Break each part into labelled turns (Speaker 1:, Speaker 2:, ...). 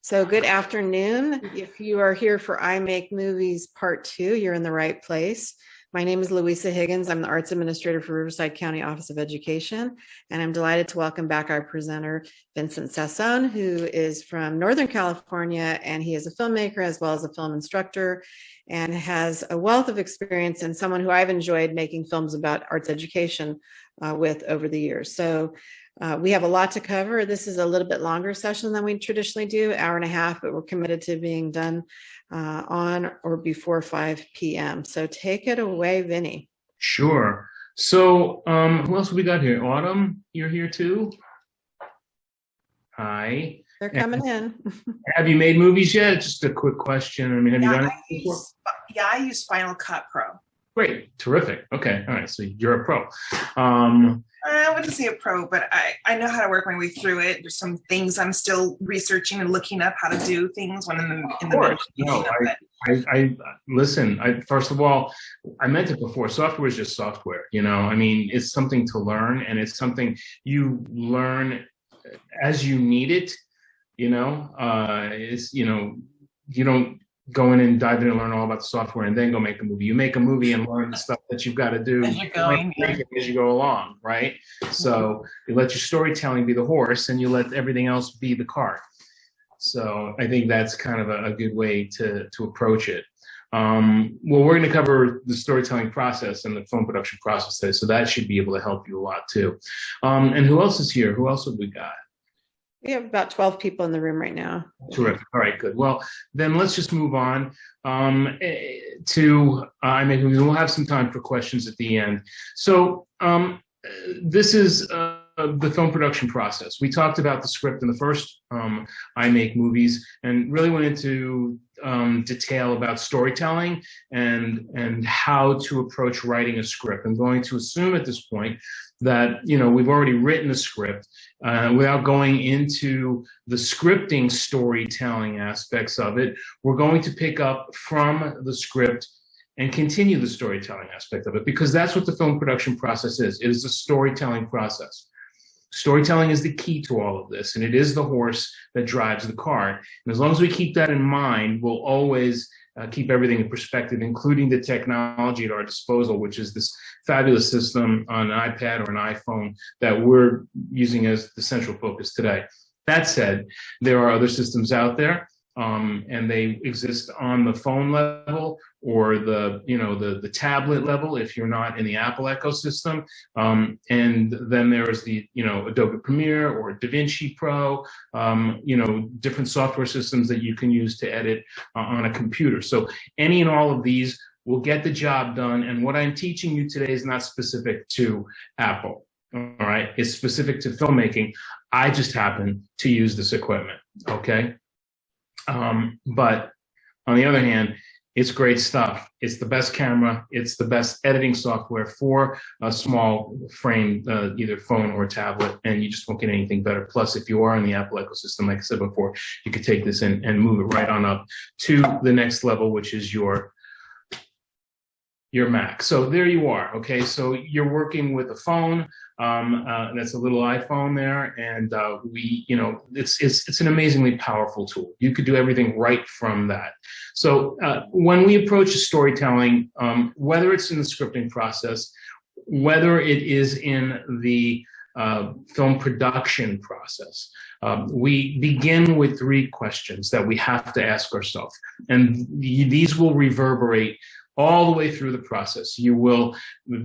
Speaker 1: So good afternoon. If you are here for I Make Movies Part 2, you're in the right place. My name is Louisa Higgins. I'm the Arts Administrator for Riverside County Office of Education, and I'm delighted to welcome back our presenter, Vincent Sassone, who is from Northern California, and he is a filmmaker as well as a film instructor and has a wealth of experience and someone who I've enjoyed making films about arts education with over the years. So we have a lot to cover. This is a little bit longer session than we traditionally do, hour and a half, but we're committed to being done on or before 5 p.m. So take it away, Vinny.
Speaker 2: Sure. So who else have we got here? Autumn, you're here too? Hi.
Speaker 1: They're coming in.
Speaker 2: Have you made movies yet? Just a quick question. I mean, have you done it before?
Speaker 3: I use Final Cut Pro.
Speaker 2: Great. Terrific. Okay. All right. So you're a pro.
Speaker 3: I wouldn't say a pro, but I know how to work my way through it. There's some things I'm still researching and looking up how to do things when in the
Speaker 2: middle. I listen. First of all, I meant it before. Software is just software. I mean, it's something to learn, and it's something you learn as you need it. It's you don't go in and dive in and learn all about the software and then go make a movie. You make a movie and learn the stuff that you've got to do
Speaker 3: as
Speaker 2: you go along, right? So you let your storytelling be the horse and you let everything else be the cart. So I think that's kind of a good way to approach it. Well, we're going to cover the storytelling process and the film production process today, so that should be able to help you a lot too. And who else is here? Who else have we got?
Speaker 1: We have about 12 people in the room right now.
Speaker 2: Terrific. All right, good. Well, then let's just move on to I Make Movies. We'll have some time for questions at the end. So this is the film production process. We talked about the script in the first I Make Movies and really went into detail about storytelling and how to approach writing a script. I'm going to assume at this point that we've already written a script without going into the scripting storytelling aspects of it. We're going to pick up from the script and continue the storytelling aspect of it, because that's what the film production process is. It is a storytelling process. Storytelling is the key to all of this, and it is the horse that drives the cart. And as long as we keep that in mind, we'll always keep everything in perspective, including the technology at our disposal, which is this fabulous system on an iPad or an iPhone that we're using as the central focus today. That said, there are other systems out there, and they exist on the phone level or the tablet level if you're not in the Apple ecosystem. And then there's the Adobe Premiere or DaVinci Pro, different software systems that you can use to edit on a computer. So any and all of these will get the job done. And what I'm teaching you today is not specific to Apple. All right, it's specific to filmmaking. I just happen to use this equipment. Okay. But on the other hand, it's great stuff. It's the best camera. It's the best editing software for a small frame, either phone or tablet, and you just won't get anything better. Plus, if you are in the Apple ecosystem, like I said before, you could take this and move it right on up to the next level, which is your Mac. So there you are. Okay, so you're working with a phone. That's a little iPhone there, and it's an amazingly powerful tool. You could do everything right from that. So when we approach storytelling, whether it's in the scripting process, whether it is in the film production process, we begin with 3 questions that we have to ask ourselves, and these will reverberate all the way through the process. You will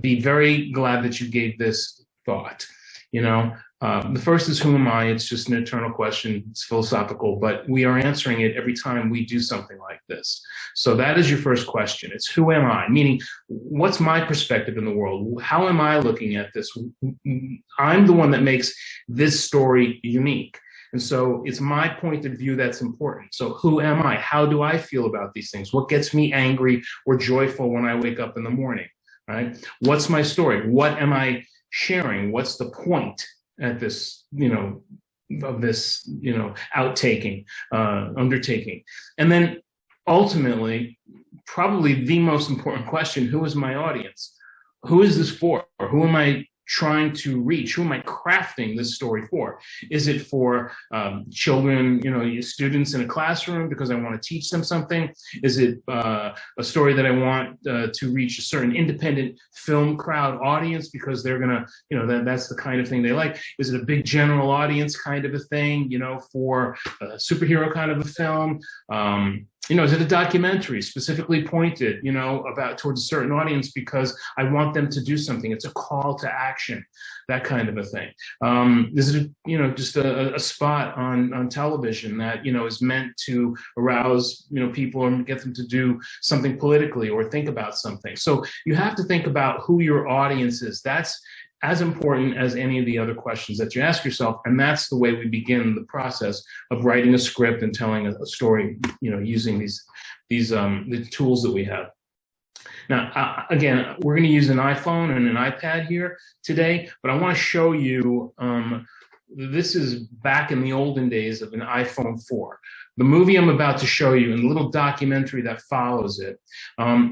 Speaker 2: be very glad that you gave this thought. The first is, who am I? It's just an eternal question. It's philosophical, but we are answering it every time we do something like this. So that is your first question. It's, who am I? Meaning, what's my perspective in the world? How am I looking at this? I'm the one that makes this story unique. And so it's my point of view that's important. So who am I? How do I feel about these things? What gets me angry or joyful when I wake up in the morning, right? What's my story? What am I sharing? What's the point at this, of this, outtaking, undertaking? And then ultimately, probably the most important question, who is my audience? Who is this for? Or who am I trying to reach? Who am I crafting this story for? Is it for children, students in a classroom because I want to teach them something? Is it a story that I want to reach a certain independent film crowd audience because they're gonna, that's the kind of thing they like? Is it a big general audience kind of a thing, for a superhero kind of a film? Is it a documentary specifically pointed, about towards a certain audience because I want them to do something? It's a call to action, that kind of a thing. Is it, just a spot on television that, is meant to arouse, people and get them to do something politically or think about something? So you have to think about who your audience is. That's as important as any of the other questions that you ask yourself. And that's the way we begin the process of writing a script and telling a story, using the tools that we have. Now, again, we're going to use an iPhone and an iPad here today, but I want to show you, this is back in the olden days of an iPhone 4. The movie I'm about to show you and the little documentary that follows it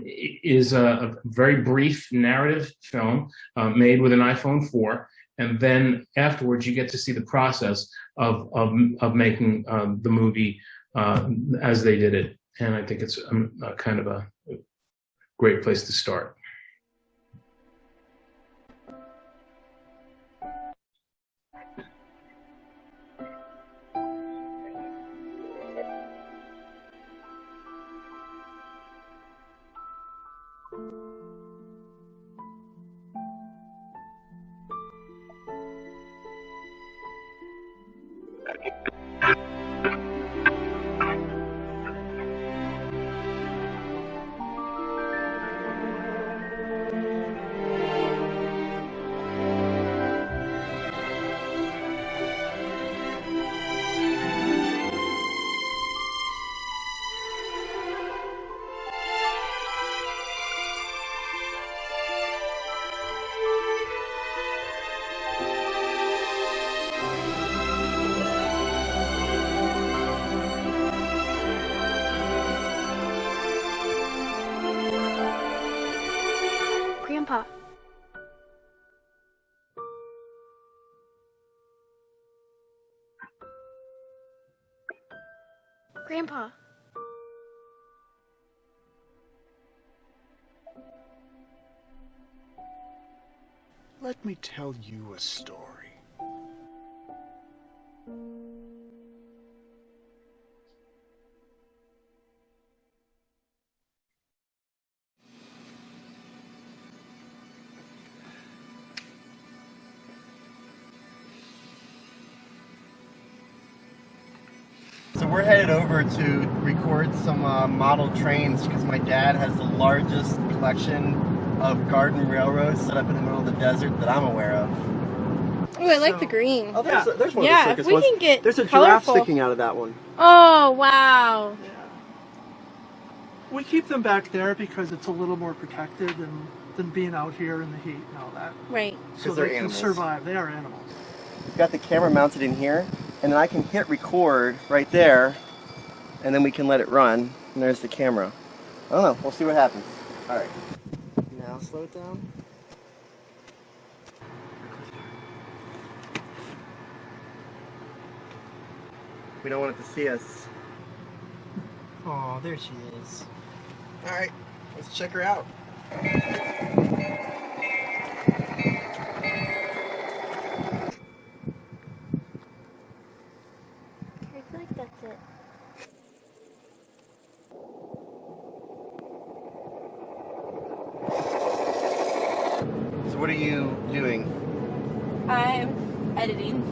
Speaker 2: is a very brief narrative film made with an iPhone 4. And then afterwards, you get to see the process of making the movie as they did it. And I think it's kind of a great place to start.
Speaker 4: Grandpa. Grandpa.
Speaker 5: Let me tell you a story.
Speaker 6: So we're headed over to record some model trains because my dad has the largest collection of garden railroads set up in the middle of the desert that I'm aware of.
Speaker 4: Ooh, I like the green.
Speaker 6: Oh, there's one
Speaker 4: Yeah,
Speaker 6: of the
Speaker 4: if we can get
Speaker 6: There's a
Speaker 4: colorful.
Speaker 6: giraffe sticking out of that one.
Speaker 4: Oh, wow.
Speaker 7: Yeah. We keep them back there because it's a little more protected than being out here in the heat and all that.
Speaker 4: Right.
Speaker 7: So
Speaker 6: they're
Speaker 7: they can
Speaker 6: animals.
Speaker 7: survive. They are animals.
Speaker 6: We've got the camera mounted in here, and then I can hit record right there, and then we can let it run, and there's the camera. I don't know. We'll see what happens. All right. Now slow it down. We don't want it to see us.
Speaker 7: Oh, there she is.
Speaker 6: All right. Let's check her out.
Speaker 4: I feel like that's it.
Speaker 6: So what are you doing?
Speaker 4: I'm editing.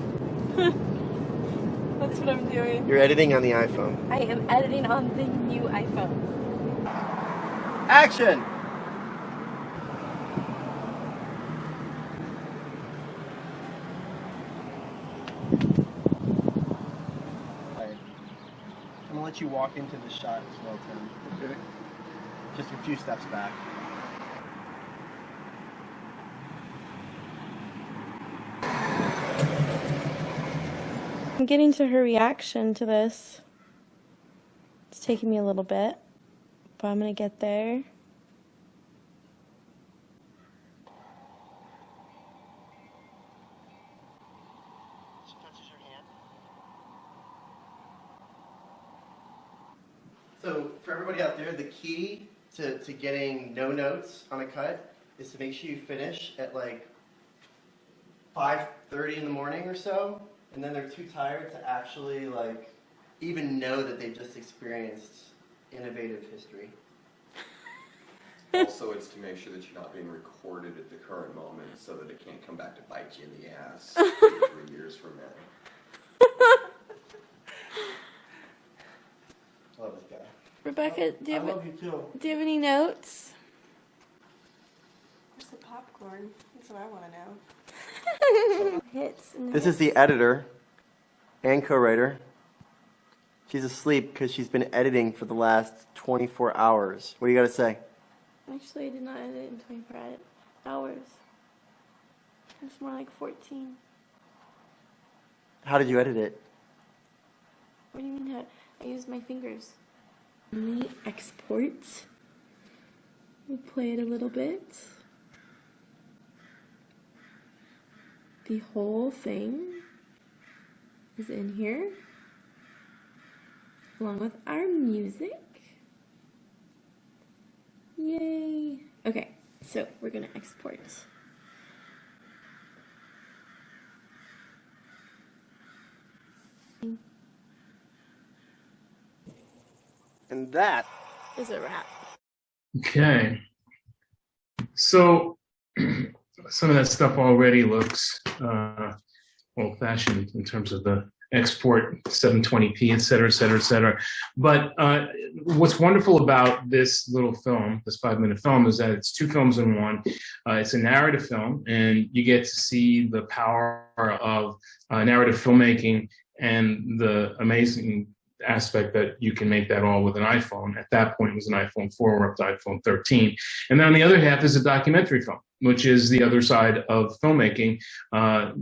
Speaker 4: That's what I'm doing.
Speaker 6: You're editing on the iPhone.
Speaker 4: I am editing on the new iPhone.
Speaker 6: Action! Alright. I'm gonna let you walk into the shot as well, Tim. Okay. Just a few steps back.
Speaker 4: I'm getting to her reaction to this. It's taking me a little bit, but I'm gonna get there.
Speaker 6: So for everybody out there, the key to getting no notes on a cut is to make sure you finish at like 5:30 in the morning or so, and then they're too tired to actually like even know that they just experienced innovative history.
Speaker 8: Also, it's to make sure that you're not being recorded at the current moment so that it can't come back to bite you in the ass 2 or 3 years from now.
Speaker 6: I love this guy.
Speaker 4: Rebecca, do you
Speaker 6: I
Speaker 4: have,
Speaker 6: love you too.
Speaker 4: do you have any notes?
Speaker 9: Where's the popcorn? That's what I want to know.
Speaker 4: Hits and
Speaker 6: This is the editor and co-writer. She's asleep because she's been editing for the last 24 hours. What do you got to say?
Speaker 4: Actually, I did not edit in 24 hours. It's more like 14.
Speaker 6: How did you edit it?
Speaker 4: What do you mean? I used my fingers. We export. We'll play it a little bit. The whole thing is in here, along with our music. Yay! Okay, so we're gonna export.
Speaker 6: And that
Speaker 4: Is a wrap.
Speaker 2: Okay. So some of that stuff already looks old-fashioned in terms of the export 720p, et cetera, et cetera, et cetera. But what's wonderful about this little film, this 5-minute film, is that it's 2 films in one. It's a narrative film, and you get to see the power of narrative filmmaking and the amazing aspect that you can make that all with an iPhone. At that point, it was an iPhone 4, we're up to iPhone 13. And then on the other half is a documentary film, which is the other side of filmmaking,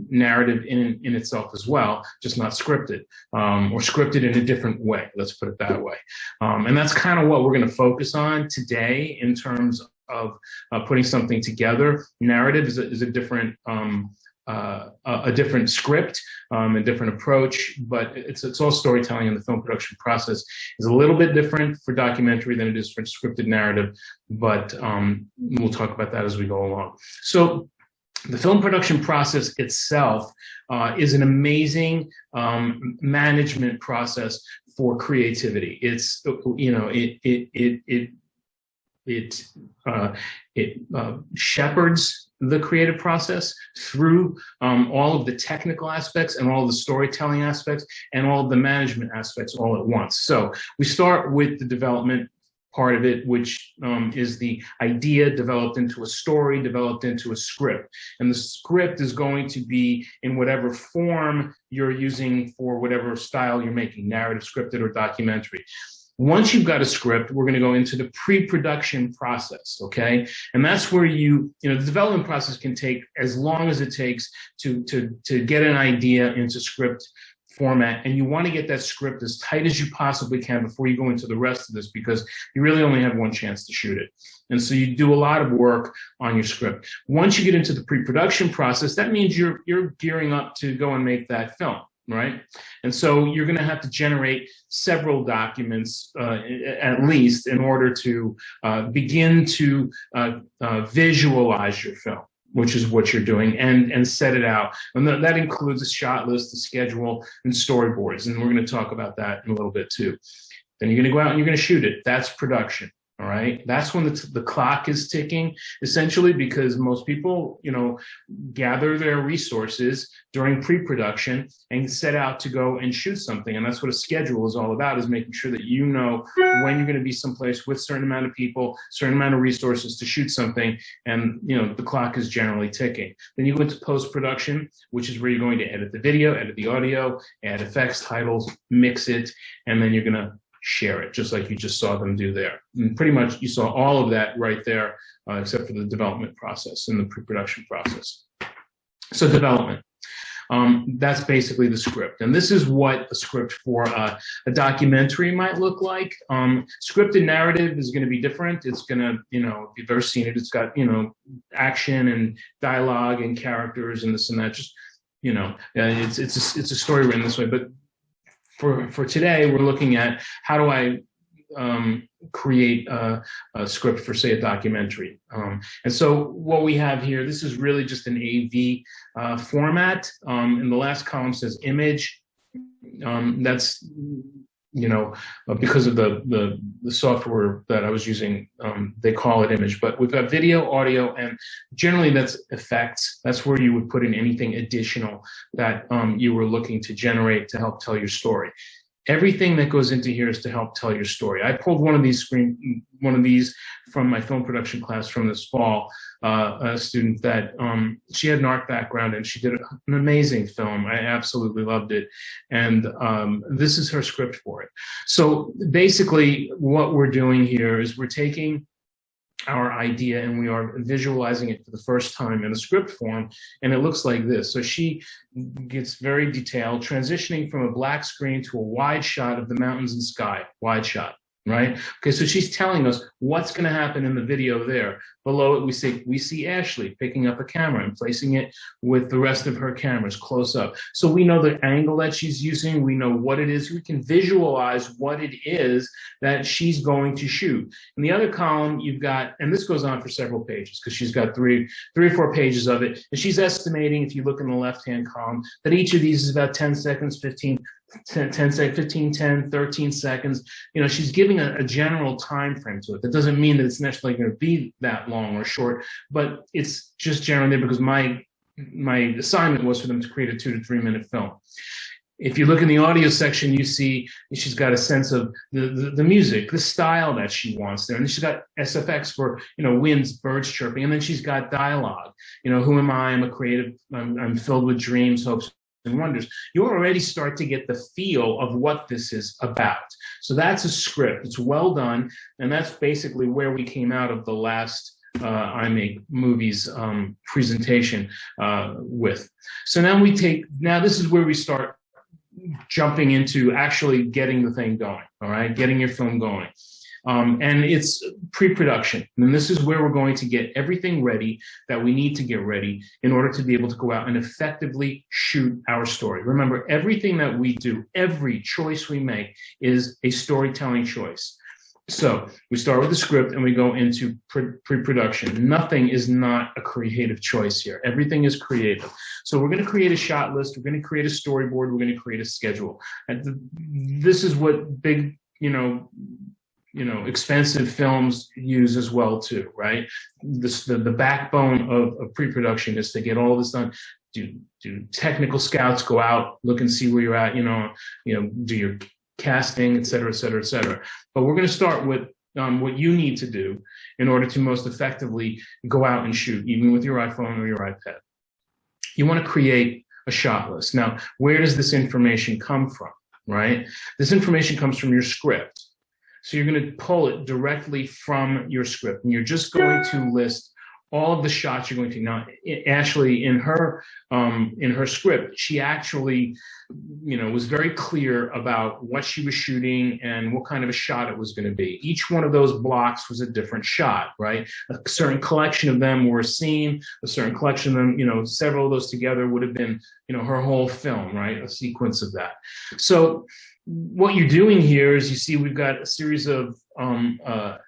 Speaker 2: narrative in itself as well, just not scripted, or scripted in a different way, let's put it that way. And that's kind of what we're going to focus on today in terms of putting something together. Narrative is a different a different script, a different approach, but it's all storytelling, and the film production process is a little bit different for documentary than it is for scripted narrative, but we'll talk about that as we go along. So the film production process itself is an amazing management process for creativity. It's, you know, it shepherds the creative process through all of the technical aspects and all of the storytelling aspects and all of the management aspects all at once. So we start with the development part of it, which is the idea developed into a story, developed into a script. And the script is going to be in whatever form you're using for whatever style you're making, narrative, scripted, or documentary. Once you've got a script, we're going to go into the pre-production process, okay? And that's where the development process can take as long as it takes to get an idea into script format. And you want to get that script as tight as you possibly can before you go into the rest of this, because you really only have one chance to shoot it. And so you do a lot of work on your script. Once you get into the pre-production process, that means you're gearing up to go and make that film. Right? And so you're going to have to generate several documents, at least, in order to begin to visualize your film, which is what you're doing, and set it out. And that includes a shot list, a schedule, and storyboards. And we're going to talk about that in a little bit too. Then you're going to go out and you're going to shoot it. That's production. All right. That's when the clock is ticking, essentially, because most people, gather their resources during pre-production and set out to go and shoot something. And that's what a schedule is all about, is making sure that you know when you're going to be someplace with a certain amount of people, certain amount of resources to shoot something. And, the clock is generally ticking. Then you go into post-production, which is where you're going to edit the video, edit the audio, add effects, titles, mix it, and then you're going to share it, just like you just saw them do there. And pretty much you saw all of that right there, except for the development process and the pre-production process. So development, that's basically the script. And this is what a script for a documentary might look like. Scripted narrative is going to be different. It's going to, if you've ever seen it, it's got, action and dialogue and characters and this and that. Just, it's a story written this way. But for today, we're looking at how do I create a script for, say, a documentary. And so what we have here, this is really just an AV format. And the last column says image. That's, because of the software that I was using, they call it image. But we've got video, audio, and generally that's effects. That's where you would put in anything additional that you were looking to generate to help tell your story. Everything that goes into here is to help tell your story. I pulled one of these from my film production class from this fall. A student that she had an art background and she did an amazing film. I absolutely loved it, and this is her script for it. So basically, what we're doing here is we're taking our idea and we are visualizing it for the first time in a script form, and it looks like this. So she gets very detailed, transitioning from a black screen to a wide shot of the mountains and sky, wide shot, right? Okay, so she's telling us what's going to happen in the video there. Below it, we see Ashley picking up a camera and placing it with the rest of her cameras close up. So we know the angle that she's using. We know what it is. We can visualize what it is that she's going to shoot. In the other column, you've got, and this goes on for several pages because she's got three or four pages of it. And she's estimating, if you look in the left-hand column, that each of these is about 10 seconds, 15, 10 seconds, 15, 10, 13 seconds. She's giving a general time frame to it. That doesn't mean that it's necessarily going to be that long or short, but it's just generally because my assignment was for them to create a 2 to 3 minute film. If you look in the audio section, you see she's got a sense of the music, the style that she wants there. And then she's got SFX for, winds, birds chirping. And then she's got dialogue. Who am I? I'm a creative. I'm filled with dreams, hopes, and wonders. You already start to get the feel of what this is about. So that's a script. It's well done. And that's basically where we came out of the last I Make Movies presentation with. So now this is where we start jumping into actually getting the thing going, all right? Getting your film going. And it's pre-production. And this is where we're going to get everything ready that we need to get ready in order to be able to go out and effectively shoot our story. Remember, everything that we do, every choice we make is a storytelling choice. So we start with the script and we go into pre-production. Nothing is not a creative choice here. Everything is creative. So we're going to create a shot list. We're going to create a storyboard. We're going to create a schedule. And this is what big, expensive films use as well too, right? The backbone of pre-production is to get all this done. Do technical scouts go out, look and see where you're at, do your casting, et cetera, et cetera, et cetera. But we're going to start with what you need to do in order to most effectively go out and shoot, even with your iPhone or your iPad. You want to create a shot list. Now, where does this information come from, right? This information comes from your script. So you're going to pull it directly from your script, and you're just going to list all of the shots you're going to. Now, Ashley, in her script, she actually, was very clear about what she was shooting and what kind of a shot it was going to be. Each one of those blocks was a different shot, right? A certain collection of them were a scene. A certain collection of them, several of those together would have been, her whole film, right? A sequence of that. So what you're doing here is you see we've got a series of, the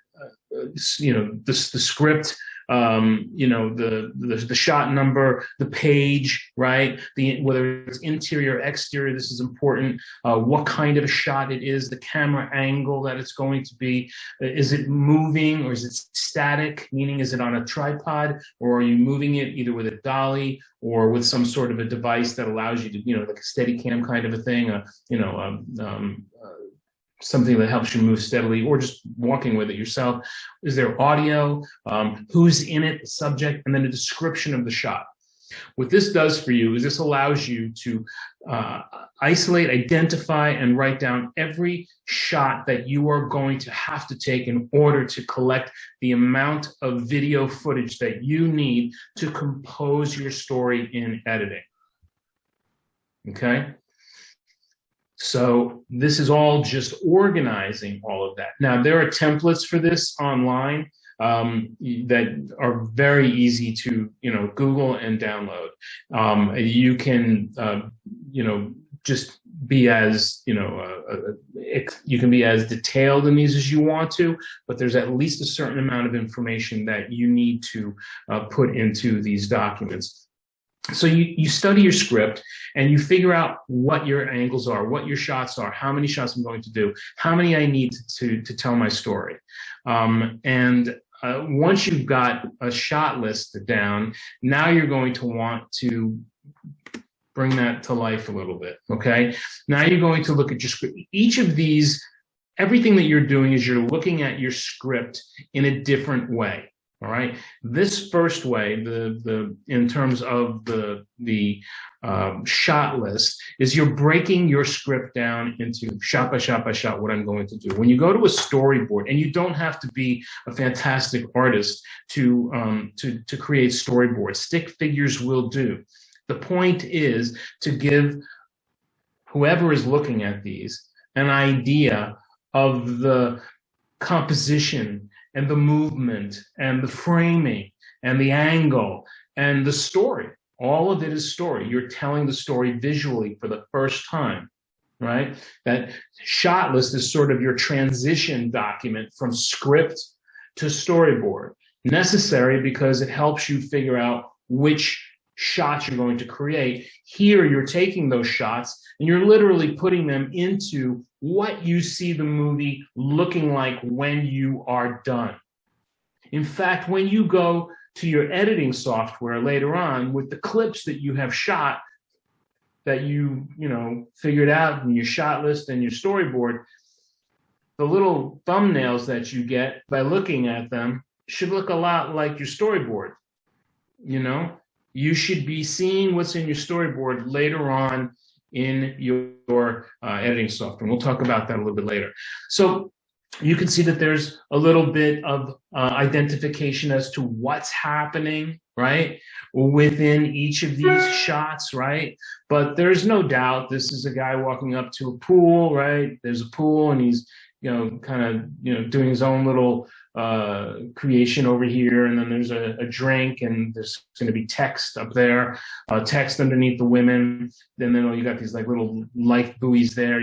Speaker 2: script, the shot number, the page, right? Whether it's interior, exterior, this is important. What kind of a shot it is, the camera angle that it's going to be. Is it moving or is it static? Meaning, is it on a tripod or are you moving it either with a dolly or with some sort of a device that allows you to, like a steady cam kind of a thing, something that helps you move steadily, or just walking with it yourself. Is there audio? Who's in it, the subject, and then a description of the shot. What this does for you is this allows you to isolate, identify, and write down every shot that you are going to have to take in order to collect the amount of video footage that you need to compose your story in editing. Okay? So this is all just organizing all of that. Now, there are templates for this online that are very easy to, Google and download. You can, just be as, you can be as detailed in these as you want to, but there's at least a certain amount of information that you need to put into these documents. So you study your script and you figure out what your angles are, what your shots are, how many shots I'm going to do, how many I need to tell my story. Once you've got a shot list down, now you're going to want to bring that to life a little bit, okay? Now you're going to look at your script. Each of these, everything that you're doing is you're looking at your script in a different way, all right? This first way, in terms of the shot list, is you're breaking your script down into shot by shot by shot what I'm going to do. When you go to a storyboard, and you don't have to be a fantastic artist to create storyboards, stick figures will do. The point is to give whoever is looking at these an idea of the composition and the movement and the framing and the angle and the story. All of it is story. You're telling the story visually for the first time, right? That shot list is sort of your transition document from script to storyboard. Necessary because it helps you figure out which shots you're going to create. Here, you're taking those shots and you're literally putting them into what you see the movie looking like when you are done. In fact, when you go to your editing software later on with the clips that you have shot, that you figured out in your shot list and your storyboard, the little thumbnails that you get by looking at them should look a lot like your storyboard. You should be seeing what's in your storyboard later on in your editing software. And we'll talk about that a little bit later. So you can see that there's a little bit of identification as to what's happening, right, within each of these shots, right? But there's no doubt this is a guy walking up to a pool, right? There's a pool and he's, doing his own little creation over here, and then there's a drink, and there's going to be text up there, text underneath the women. Then you got these like little life buoys there,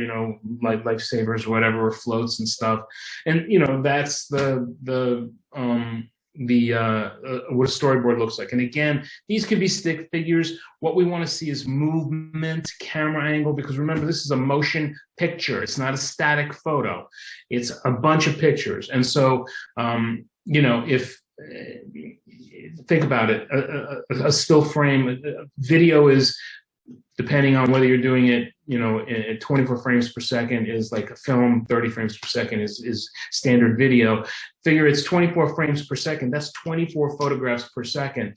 Speaker 2: like lifesavers or whatever, or floats and stuff. And that's what a storyboard looks like. And again, these could be stick figures. What we want to see is movement, camera angle, because remember, this is a motion picture. It's not a static photo. It's a bunch of pictures. And so, if think about it, a still frame, video is, depending on whether you're doing it, at 24 frames per second is like a film, 30 frames per second is standard video. Figure it's 24 frames per second. That's 24 photographs per second.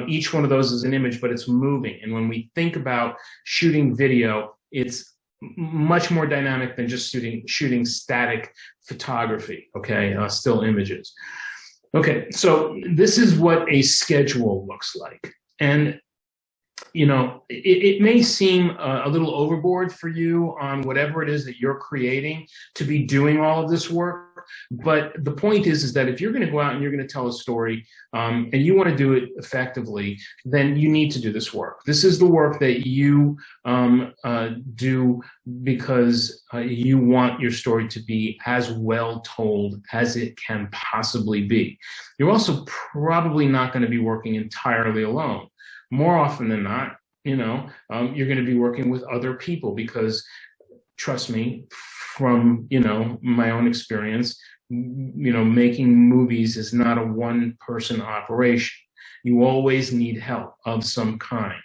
Speaker 2: Each one of those is an image, but it's moving. And when we think about shooting video, it's much more dynamic than just shooting static photography, okay, still images. Okay, so this is what a schedule looks like. And it may seem a little overboard for you on whatever it is that you're creating to be doing all of this work. But the point is that if you're going to go out and you're going to tell a story and you want to do it effectively, then you need to do this work. This is the work that you do because you want your story to be as well told as it can possibly be. You're also probably not going to be working entirely alone. More often than not, you're going to be working with other people because, trust me, from, my own experience, making movies is not a one-person operation. You always need help of some kind,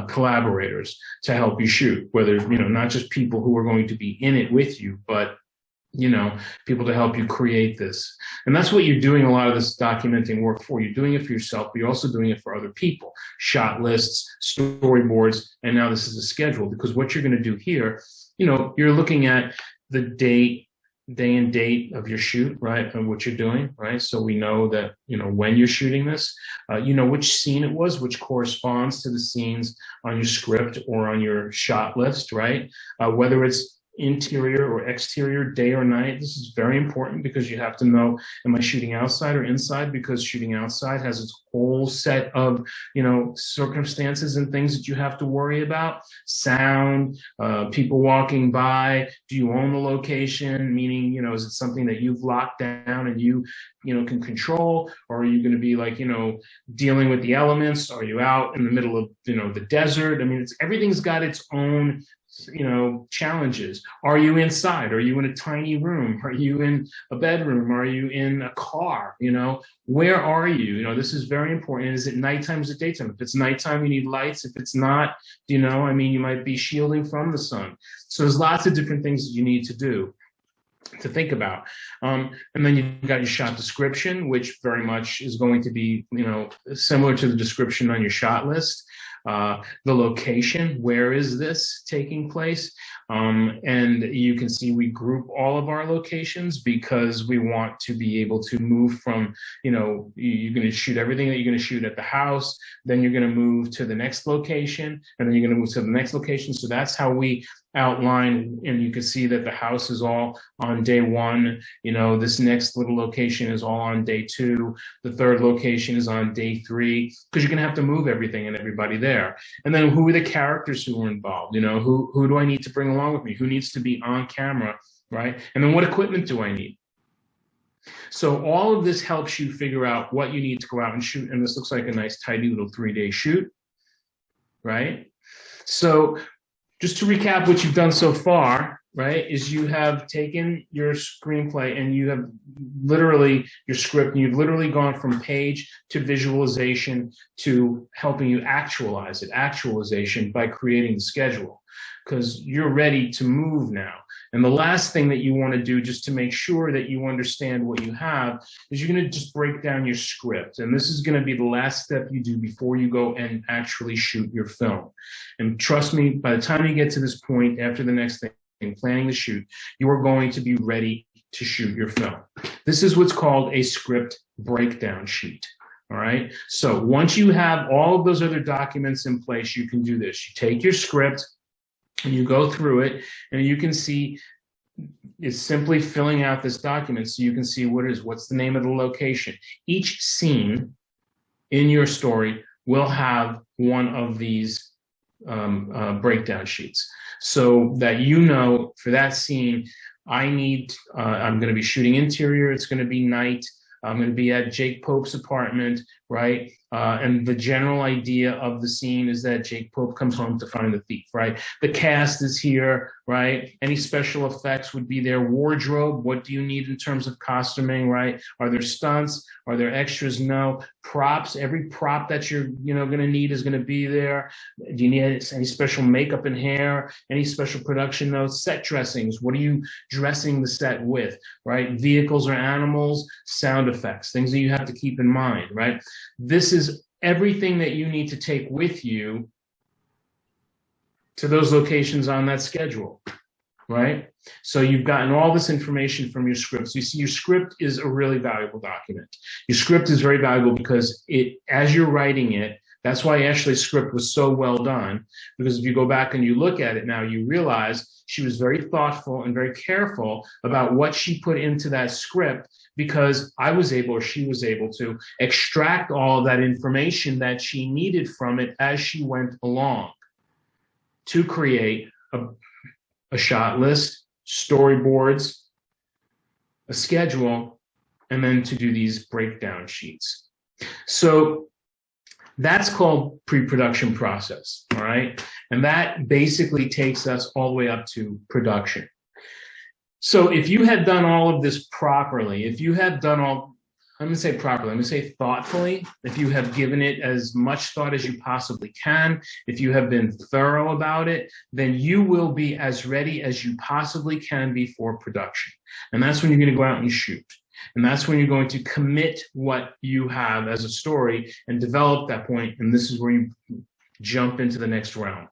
Speaker 2: collaborators to help you shoot, whether, not just people who are going to be in it with you, but people to help you create this. And that's what you're doing a lot of this documenting work for. You're doing it for yourself, but you're also doing it for other people. Shot lists, storyboards, and now this is a schedule, because what you're going to do here, you're looking at the day and date of your shoot, right, and what you're doing, right? So we know that, when you're shooting this, which scene it was, which corresponds to the scenes on your script or on your shot list, right? Whether it's interior or exterior, day or night. This is very important because you have to know, am I shooting outside or inside? Because shooting outside has its whole set of, circumstances and things that you have to worry about. Sound, people walking by. Do you own the location? Meaning, is it something that you've locked down and you can control? Or are you going to be like, dealing with the elements? Are you out in the middle of, the desert? I mean, everything's got its own challenges. Are you inside? Are you in a tiny room? Are you in a bedroom? Are you in a car? Where are you? This is very important. Is it nighttime? Is it daytime? If it's nighttime, you need lights. If it's not, you might be shielding from the sun. So there's lots of different things that you need to do, to think about. And then you've got your shot description, which very much is going to be, similar to the description on your shot list. The location, where is this taking place? And you can see we group all of our locations because we want to be able to move from, you're going to shoot everything that you're going to shoot at the house, then you're going to move to the next location, and then you're going to move to the next location. So that's how we outline, and you can see that the house is all on day one. This next little location is all on day 2. The third location is on day 3, because you're going to have to move everything and everybody there. And then who are the characters who are involved? Who do I need to bring along with me? Who needs to be on camera, right? And then what equipment do I need? So all of this helps you figure out what you need to go out and shoot. And this looks like a nice tidy little 3-day shoot, right? So just to recap what you've done so far, right, is you have taken your screenplay and you have literally, your script, and you've literally gone from page to visualization to helping you actualize it, actualization by creating the schedule, because you're ready to move now. And the last thing that you want to do, just to make sure that you understand what you have, is you're going to just break down your script. And this is going to be the last step you do before you go and actually shoot your film. And trust me, by the time you get to this point, after the next thing, planning the shoot, you are going to be ready to shoot your film. This is what's called a script breakdown sheet. All right. So once you have all of those other documents in place, you can do this. You take your script, and you go through it, and you can see it's simply filling out this document so you can see what's the name of the location. Each scene in your story will have one of these breakdown sheets, so that for that scene, I'm going to be shooting interior. It's going to be night. I'm going to be at Jake Pope's apartment, right? And the general idea of the scene is that Jake Pope comes home to find the thief, right? The cast is here, right? Any special effects would be there. Wardrobe, what do you need in terms of costuming, right? Are there stunts? Are there extras? No. Props, every prop that you're going to need is going to be there. Do you need any special makeup and hair? Any special production notes? Set dressings, what are you dressing the set with, right? Vehicles or animals, sound effects, things that you have to keep in mind, right? This is everything that you need to take with you to those locations on that schedule, right? So you've gotten all this information from your script. So you see, your script is a really valuable document. Your script is very valuable because as you're writing it, that's why Ashley's script was so well done, because if you go back and you look at it now, you realize she was very thoughtful and very careful about what she put into that script, because she was able to extract all of that information that she needed from it as she went along to create a shot list, storyboards, a schedule, and then to do these breakdown sheets. So that's called pre-production process, all right? And that basically takes us all the way up to production. So if you had done all of this properly, if you had done I'm going to say properly, I'm going to say thoughtfully, if you have given it as much thought as you possibly can, if you have been thorough about it, then you will be as ready as you possibly can be for production. And that's when you're going to go out and shoot. And that's when you're going to commit what you have as a story and develop that point. And this is where you jump into the next round.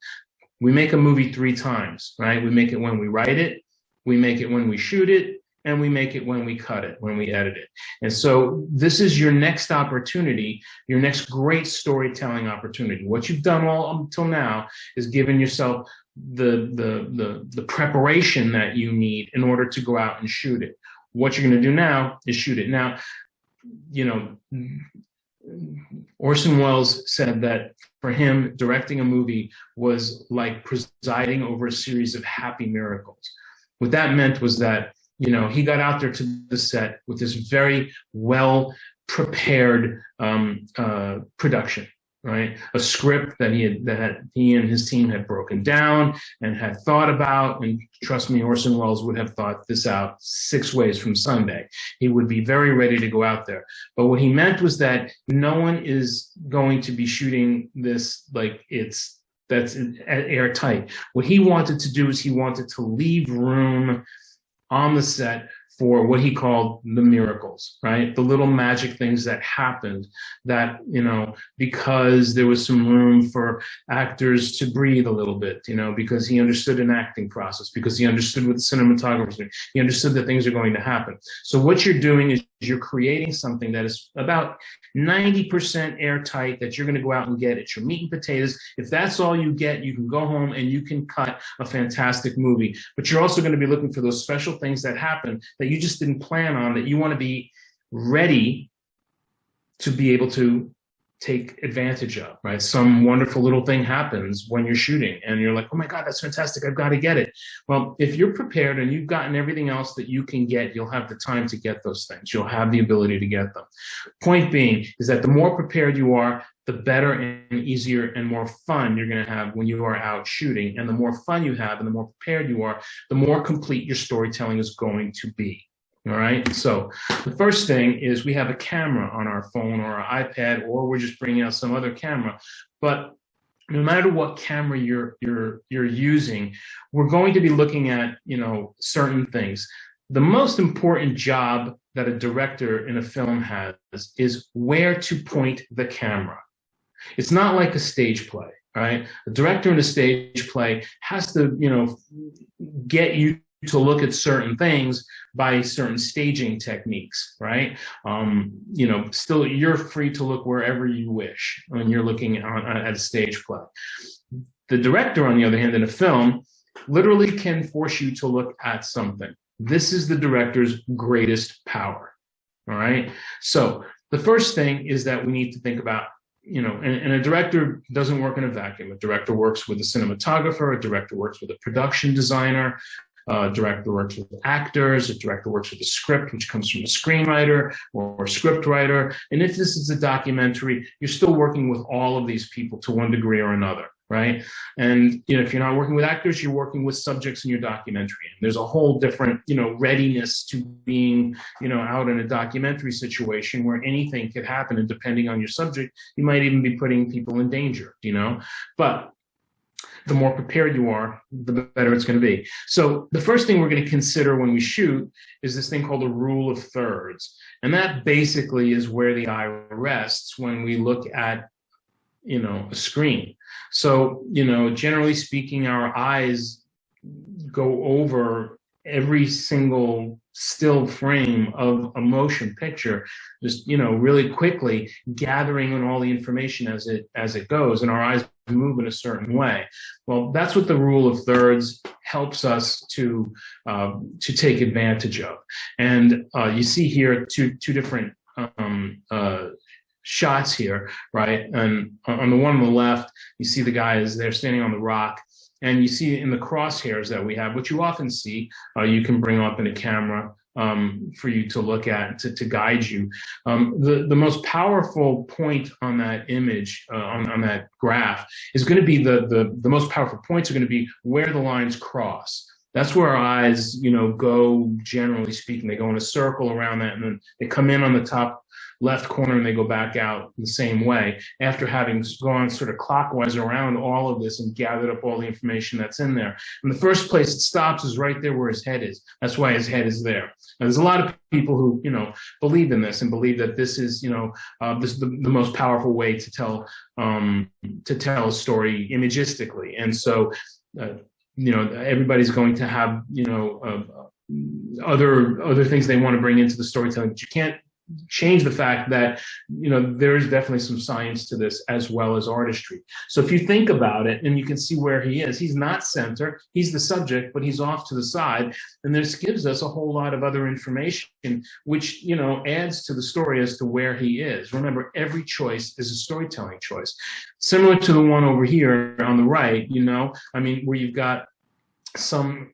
Speaker 2: We make a movie 3 times, right? We make it when we write it, we make it when we shoot it, and we make it when we cut it, when we edit it. And so this is your next opportunity, your next great storytelling opportunity. What you've done all until now is given yourself the preparation that you need in order to go out and shoot it. What you're going to do now is shoot it. Now, you know, Orson Welles said that for him, directing a movie was like presiding over a series of happy miracles. What that meant was that, you know, he got out there to the set with this very well prepared production, right? A script that he and his team had broken down and had thought about. And trust me, Orson Welles would have thought this out 6 ways from Sunday. He would be very ready to go out there. But what he meant was that no one is going to be shooting this like that's airtight. What he wanted to do is he wanted to leave room on the set for what he called the miracles, right? The little magic things that happened that, you know, because there was some room for actors to breathe a little bit, you know, because he understood an acting process, because he understood what the cinematographers do. He understood that things are going to happen. So what you're doing is you're creating something that is about 90% airtight that you're going to go out and get. It's your meat and potatoes. If that's all you get, you can go home and you can cut a fantastic movie. But you're also going to be looking for those special things that happen that you just didn't plan on, that you want to be ready to be able to take advantage of, right? Some wonderful little thing happens when you're shooting and you're like, oh my God, that's fantastic. I've got to get it. Well, if you're prepared and you've gotten everything else that you can get, you'll have the time to get those things. You'll have the ability to get them. Point being is that the more prepared you are, the better and easier and more fun you're going to have when you are out shooting. And the more fun you have and the more prepared you are, the more complete your storytelling is going to be. All right. So the first thing is we have a camera on our phone or our iPad, or we're just bringing out some other camera. But no matter what camera you're using, we're going to be looking at, you know, certain things. The most important job that a director in a film has is where to point the camera. It's not like a stage play, right? A director in a stage play has to, you know, get you to look at certain things by certain staging techniques, right? You know, still you're free to look wherever you wish when you're looking at a stage play. The director, on the other hand, in a film, literally can force you to look at something. This is the director's greatest power, all right? So the first thing is that we need to think about, you know, and a director doesn't work in a vacuum. A director works with a cinematographer, a director works with a production designer, a director works with actors, a director works with a script, which comes from a screenwriter or script writer. And if this is a documentary, you're still working with all of these people to one degree or another, right? And, you know, if you're not working with actors, you're working with subjects in your documentary. And there's a whole different, you know, readiness to being, you know, out in a documentary situation where anything could happen. And depending on your subject, you might even be putting people in danger, you know, but the more prepared you are, the better it's going to be. So the first thing we're going to consider when we shoot is this thing called the rule of thirds. And that basically is where the eye rests when we look at, you know, a screen. So, you know, generally speaking, our eyes go over every single still frame of a motion picture, just, you know, really quickly gathering in all the information as it goes, and our eyes move in a certain way. Well, that's what the rule of thirds helps us to take advantage of. And you see here two different shots here, right? And on the one on the left, you see the guy is there standing on the rock. And you see in the crosshairs that we have, which you often see, you can bring up in a camera for you to look at, to guide you. The most powerful point on that image, on that graph, is going to be the most powerful points are going to be where the lines cross. That's where our eyes, you know, go, generally speaking. They go in a circle around that, and then they come in on the top left corner and they go back out the same way after having gone sort of clockwise around all of this and gathered up all the information that's in there. And the first place it stops is right there where his head is. That's why his head is there. Now, there's a lot of people who, you know, believe in this and believe that this is, you know, this is the most powerful way to tell a story imagistically. And so, you know, everybody's going to have, you know, other things they want to bring into the storytelling, but you can't change the fact that, there is definitely some science to this as well as artistry. So if you think about it, and you can see where he is, he's not center, he's the subject, but he's off to the side. And this gives us a whole lot of other information, which, adds to the story as to where he is. Remember, every choice is a storytelling choice. Similar to the one over here on the right, where you've got some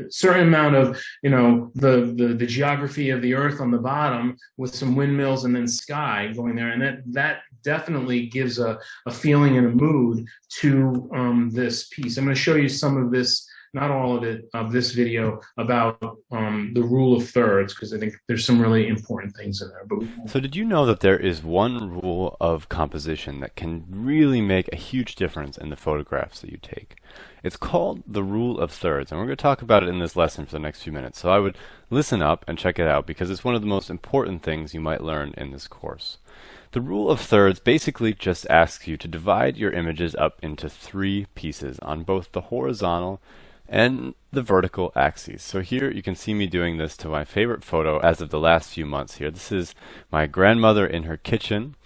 Speaker 2: certain amount of the geography of the earth on the bottom with some windmills and then sky going there, and that definitely gives a feeling and a mood to this piece. I'm going to show you some of this, not all of it, of this video about the rule of thirds, because I think there's some really important things in there.
Speaker 10: So did you know that there is one rule of composition that can really make a huge difference in the photographs that you take? It's called the rule of thirds, and we're going to talk about it in this lesson for the next few minutes. So I would listen up and check it out, because it's one of the most important things you might learn in this course. The rule of thirds basically just asks you to divide your images up into 3 pieces on both the horizontal and the vertical axes. So here you can see me doing this to my favorite photo as of the last few months here. This is my grandmother in her kitchen.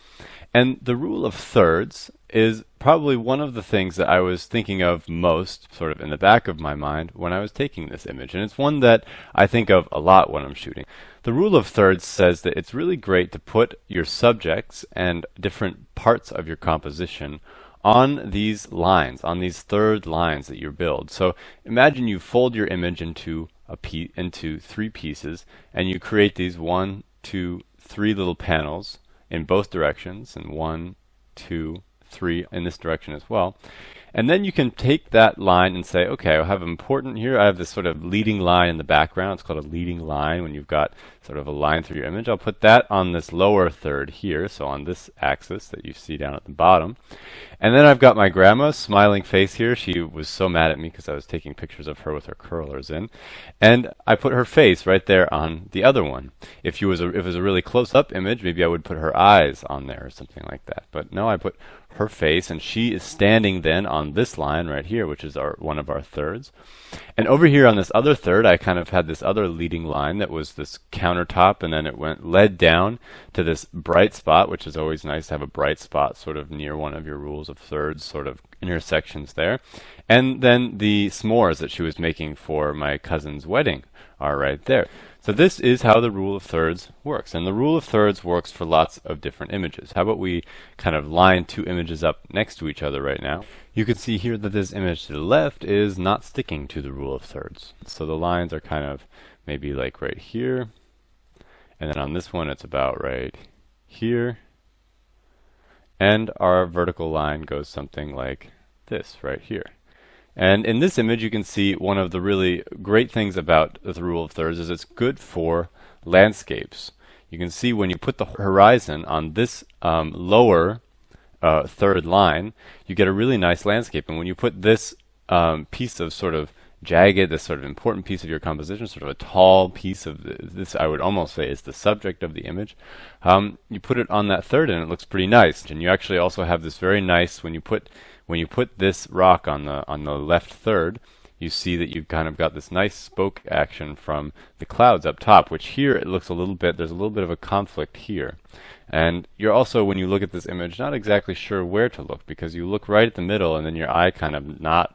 Speaker 10: And the rule of thirds is probably one of the things that I was thinking of most, sort of in the back of my mind, when I was taking this image. And it's one that I think of a lot when I'm shooting. The rule of thirds says that it's really great to put your subjects and different parts of your composition on these lines, on these third lines that you build. So imagine you fold your image into 3 pieces, and you create these 1, 2, 3 little panels in both directions, and 1, 2, 3 in this direction as well. And then you can take that line and say, okay, I have important here. I have this sort of leading line in the background. It's called a leading line when you've got sort of a line through your image. I'll put that on this lower third here, so on this axis that you see down at the bottom. And then I've got my grandma's smiling face here. She was so mad at me because I was taking pictures of her with her curlers in. And I put her face right there on the other one. If it was a really close-up image, maybe I would put her eyes on there or something like that. But no, I put her face, and she is standing then on this line right here, which is one of our thirds. And over here on this other third, I kind of had this other leading line that was this countertop, and then it led down to this bright spot, which is always nice to have a bright spot sort of near one of your rules of thirds sort of intersections there. And then the s'mores that she was making for my cousin's wedding are right there. So this is how the rule of thirds works. And the rule of thirds works for lots of different images. How about we kind of line 2 images up next to each other right now? You can see here that this image to the left is not sticking to the rule of thirds. So the lines are kind of maybe like right here. And then on this one, it's about right here. And our vertical line goes something like this right here. And in this image, you can see one of the really great things about the rule of thirds is it's good for landscapes. You can see when you put the horizon on this lower third line, you get a really nice landscape. And when you put this piece of sort of jagged, this sort of important piece of your composition, sort of a tall piece of this, I would almost say is the subject of the image, you put it on that third and it looks pretty nice. And you actually also have this very nice, when you put this rock on the left third, you see that you've kind of got this nice spoke action from the clouds up top, which here it looks there's a little bit of a conflict here. And you're also, when you look at this image, not exactly sure where to look, because you look right at the middle and then your eye kind of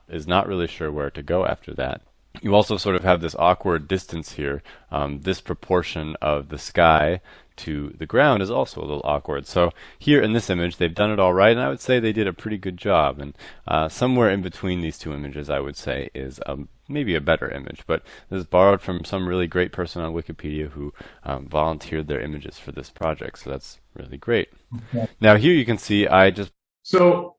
Speaker 10: is not really sure where to go after that. You also sort of have this awkward distance here. This proportion of the sky to the ground is also a little awkward. So here in this image, they've done it all right, and I would say they did a pretty good job. And somewhere in between these 2 images, I would say, is maybe a better image. But this is borrowed from some really great person on Wikipedia who volunteered their images for this project. So that's really great. Okay. Now here you can see
Speaker 2: So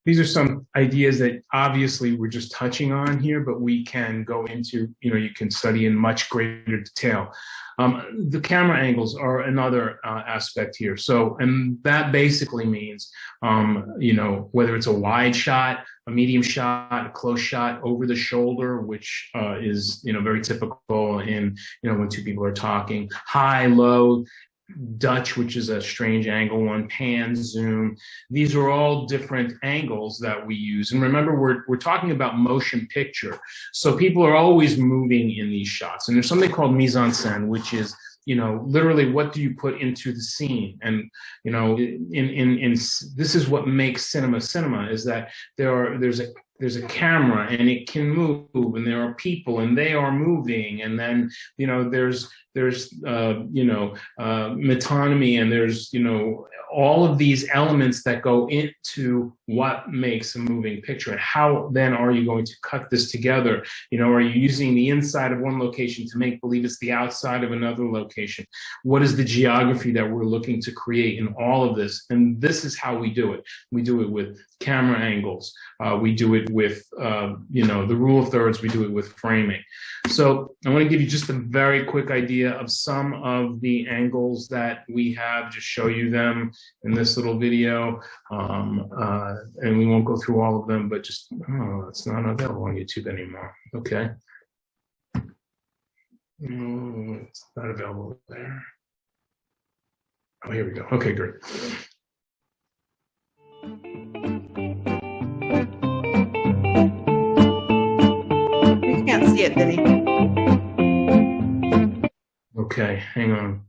Speaker 2: these are some ideas that obviously we're just touching on here, but we can go into, you can study in much greater detail. The camera angles are another aspect here. So, and that basically means, whether it's a wide shot, a medium shot, a close shot, over the shoulder, which is, very typical in, when 2 people are talking, high, low, Dutch, which is a strange angle one, pan, zoom. These are all different angles that we use. And remember, we're talking about motion picture. So people are always moving in these shots. And there's something called mise en scène, which is, literally what do you put into the scene? And, this is what makes cinema is that there's a camera and it can move, and there are people and they are moving, and then there's metonymy, and there's all of these elements that go into what makes a moving picture. And how then are you going to cut this together? Are you using the inside of one location to make believe it's the outside of another location? What is the geography that we're looking to create in all of this? And this is how we do it. We do it with camera angles. We do it with, the rule of thirds. We do it with framing. So I want to give you just a very quick idea of some of the angles that we have, just show you them in this little video. And we won't go through all of them, but just, it's not available on YouTube anymore. Okay. It's not available there. Oh, here we go. Okay, great.
Speaker 1: You can't see it, Vinny.
Speaker 2: Okay, hang on.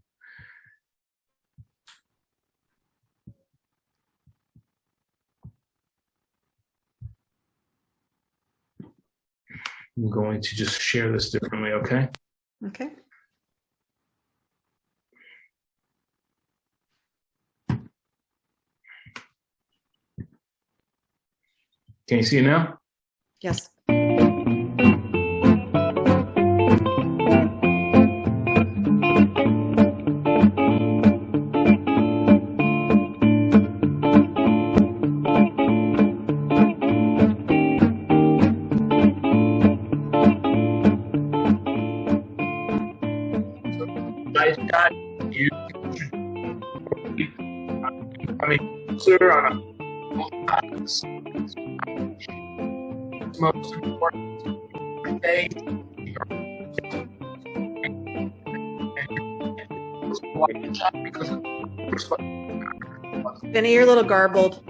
Speaker 2: I'm going to just share this differently, okay?
Speaker 1: Okay.
Speaker 2: Can you see it now?
Speaker 1: Yes.
Speaker 2: Clear on most important day.
Speaker 1: Vinny, you're a little garbled.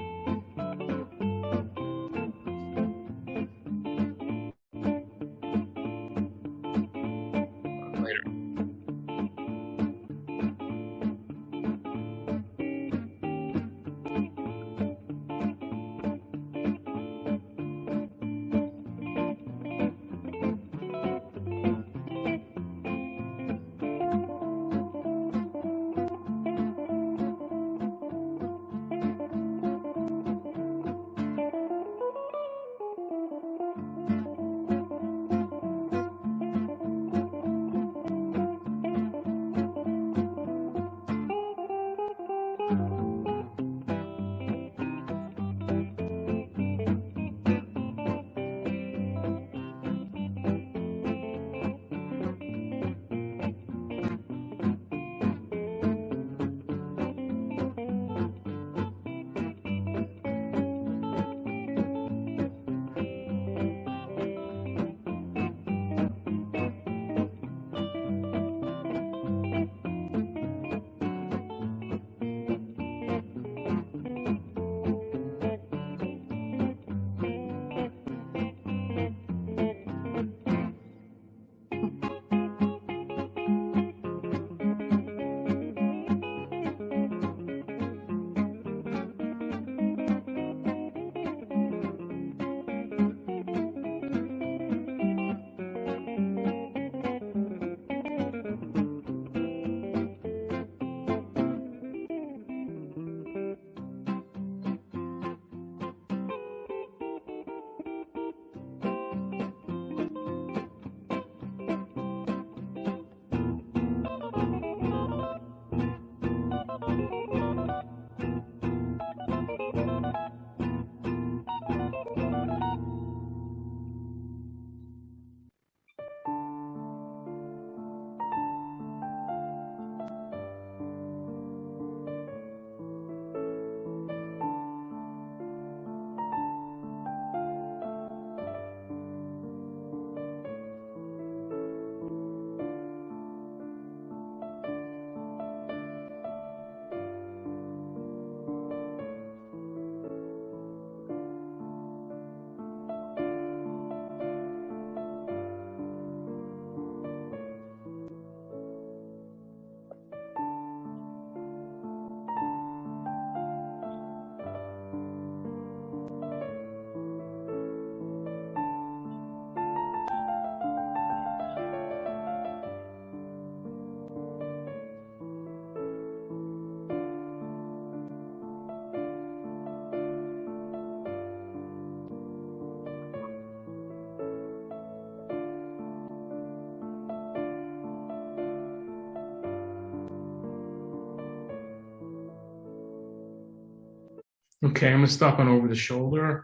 Speaker 2: Okay, I'm gonna stop on over the shoulder.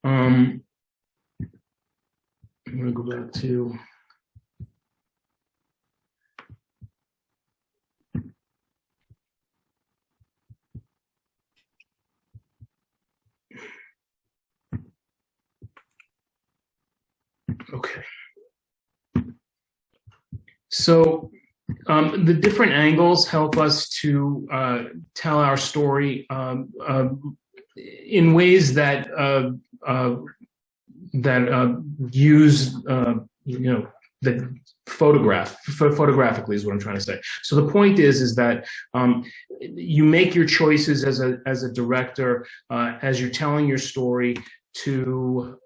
Speaker 2: I'm gonna go back to. Okay. So the different angles help us to tell our story in ways that use that photographically is what I'm trying to say. So the point is that you make your choices as a director as you're telling your story to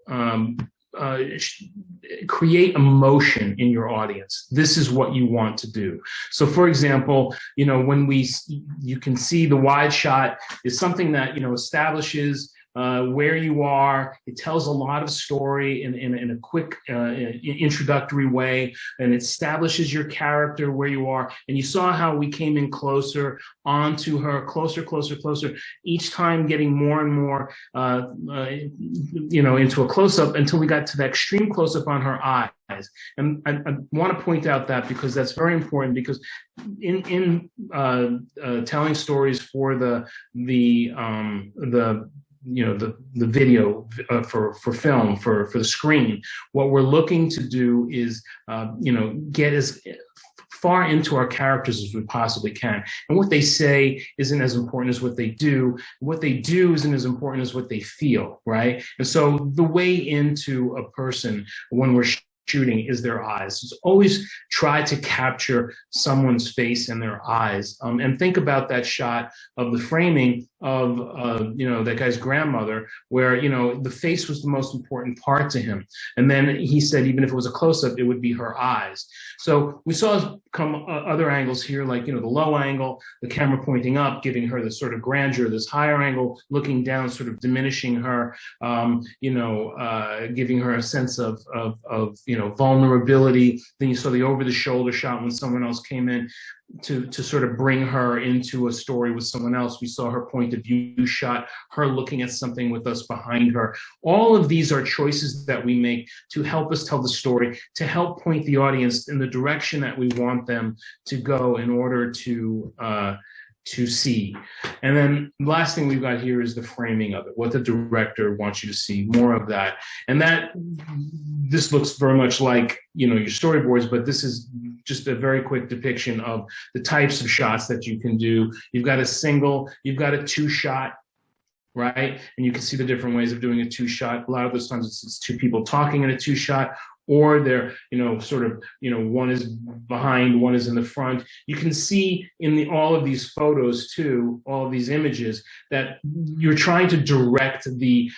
Speaker 2: create emotion in your audience. This is what you want to do. So for example, when you can see the wide shot is something that, establishes where you are. It tells a lot of story in a quick introductory way, and it establishes your character where you are. And you saw how we came in closer onto her, closer, each time getting more and more, into a close-up until we got to the extreme close-up on her eyes. And I want to point out that because that's very important, because in telling stories for the video for film, for the screen, what we're looking to do is get as far into our characters as we possibly can. And what they say isn't as important as what they do. What they do isn't as important as what they feel, right? And so the way into a person when we're shooting is their eyes. Just always try to capture someone's face and their eyes. And think about that shot of the framing of, that guy's grandmother, where, the face was the most important part to him. And then he said, even if it was a close-up, it would be her eyes. So we saw come other angles here, like, the low angle, the camera pointing up, giving her this sort of grandeur, this higher angle, looking down, sort of diminishing her, giving her a sense of vulnerability. Then you saw the over-the-shoulder shot when someone else came in to sort of bring her into a story with someone else. We saw her point of view shot, her looking at something with us behind her. All of these are choices that we make to help us tell the story, to help point the audience in the direction that we want them to go in order to see. And then the last thing we've got here is the framing of it, what the director wants you to see, more of that. And this looks very much like, your storyboards, but this is just a very quick depiction of the types of shots that you can do. You've got a single, you've got a two-shot, right? And you can see the different ways of doing a two-shot. A lot of those times it's two people talking in a two-shot, or they're, one is behind, one is in the front. You can see in all of these photos too, all of these images, that you're trying to direct the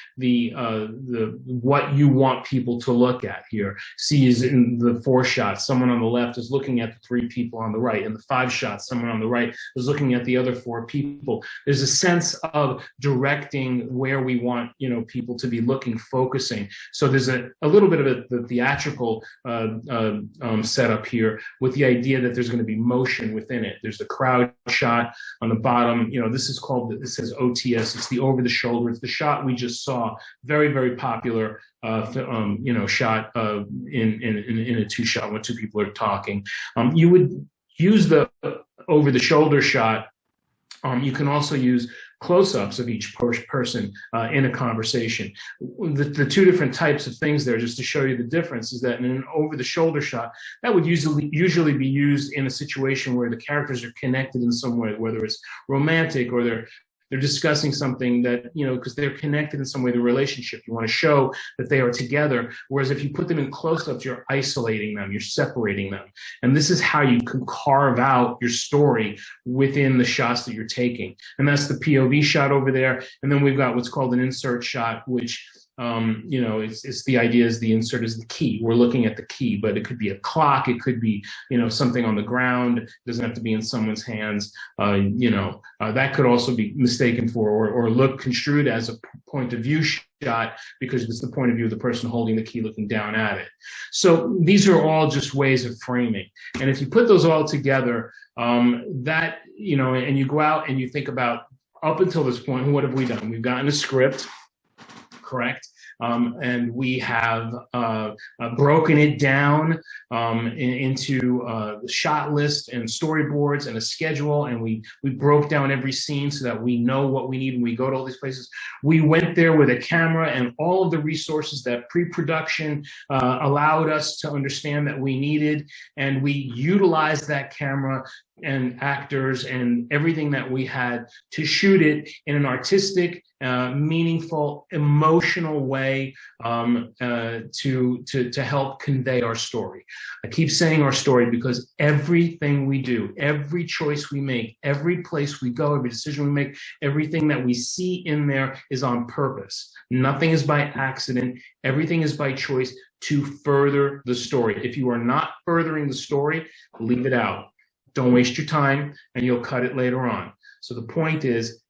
Speaker 2: what you want people to look at here. See, is in the 4 shots, someone on the left is looking at the 3 people on the right. In the 5 shots, someone on the right is looking at the other 4 people. There's a sense of directing where we want, people to be looking, focusing. So there's a little bit of the theatrical setup here, with the idea that there's going to be motion within it. There's the crowd shot on the bottom. This is called, it says OTS. It's the over the shoulder. It's the shot we just saw. Very, very popular, shot in a 2-shot when 2 people are talking. You would use the over the shoulder shot. You can also use close-ups of each person in a conversation. The 2 different types of things there, just to show you the difference, is that in an over-the-shoulder shot, that would usually be used in a situation where the characters are connected in some way, whether it's romantic or they're discussing something that, because they're connected in some way, the relationship. You want to show that they are together. Whereas if you put them in close-ups, you're isolating them, you're separating them. And this is how you can carve out your story within the shots that you're taking. And that's the POV shot over there. And then we've got what's called an insert shot, which it's the idea is the insert is the key. We're looking at the key, but it could be a clock. It could be, something on the ground. It doesn't have to be in someone's hands. That could also be mistaken for or look construed as a point of view shot, because it's the point of view of the person holding the key looking down at it. So these are all just ways of framing. And if you put those all together, and you go out and you think about up until this point, what have we done? We've gotten a script, correct? And we have broken it down into the shot list and storyboards and a schedule, and we broke down every scene so that we know what we need when we go to all these places. We went there with a camera and all of the resources that pre-production allowed us to understand that we needed, and we utilized that camera and actors and everything that we had to shoot it in an artistic, meaningful, emotional way to help convey our story. I keep saying our story because everything we do, every choice we make, every place we go, every decision we make, everything that we see in there is on purpose. Nothing is by accident. Everything is by choice to further the story. If you are not furthering the story, leave it out. Don't waste your time, and you'll cut it later on. So the point is,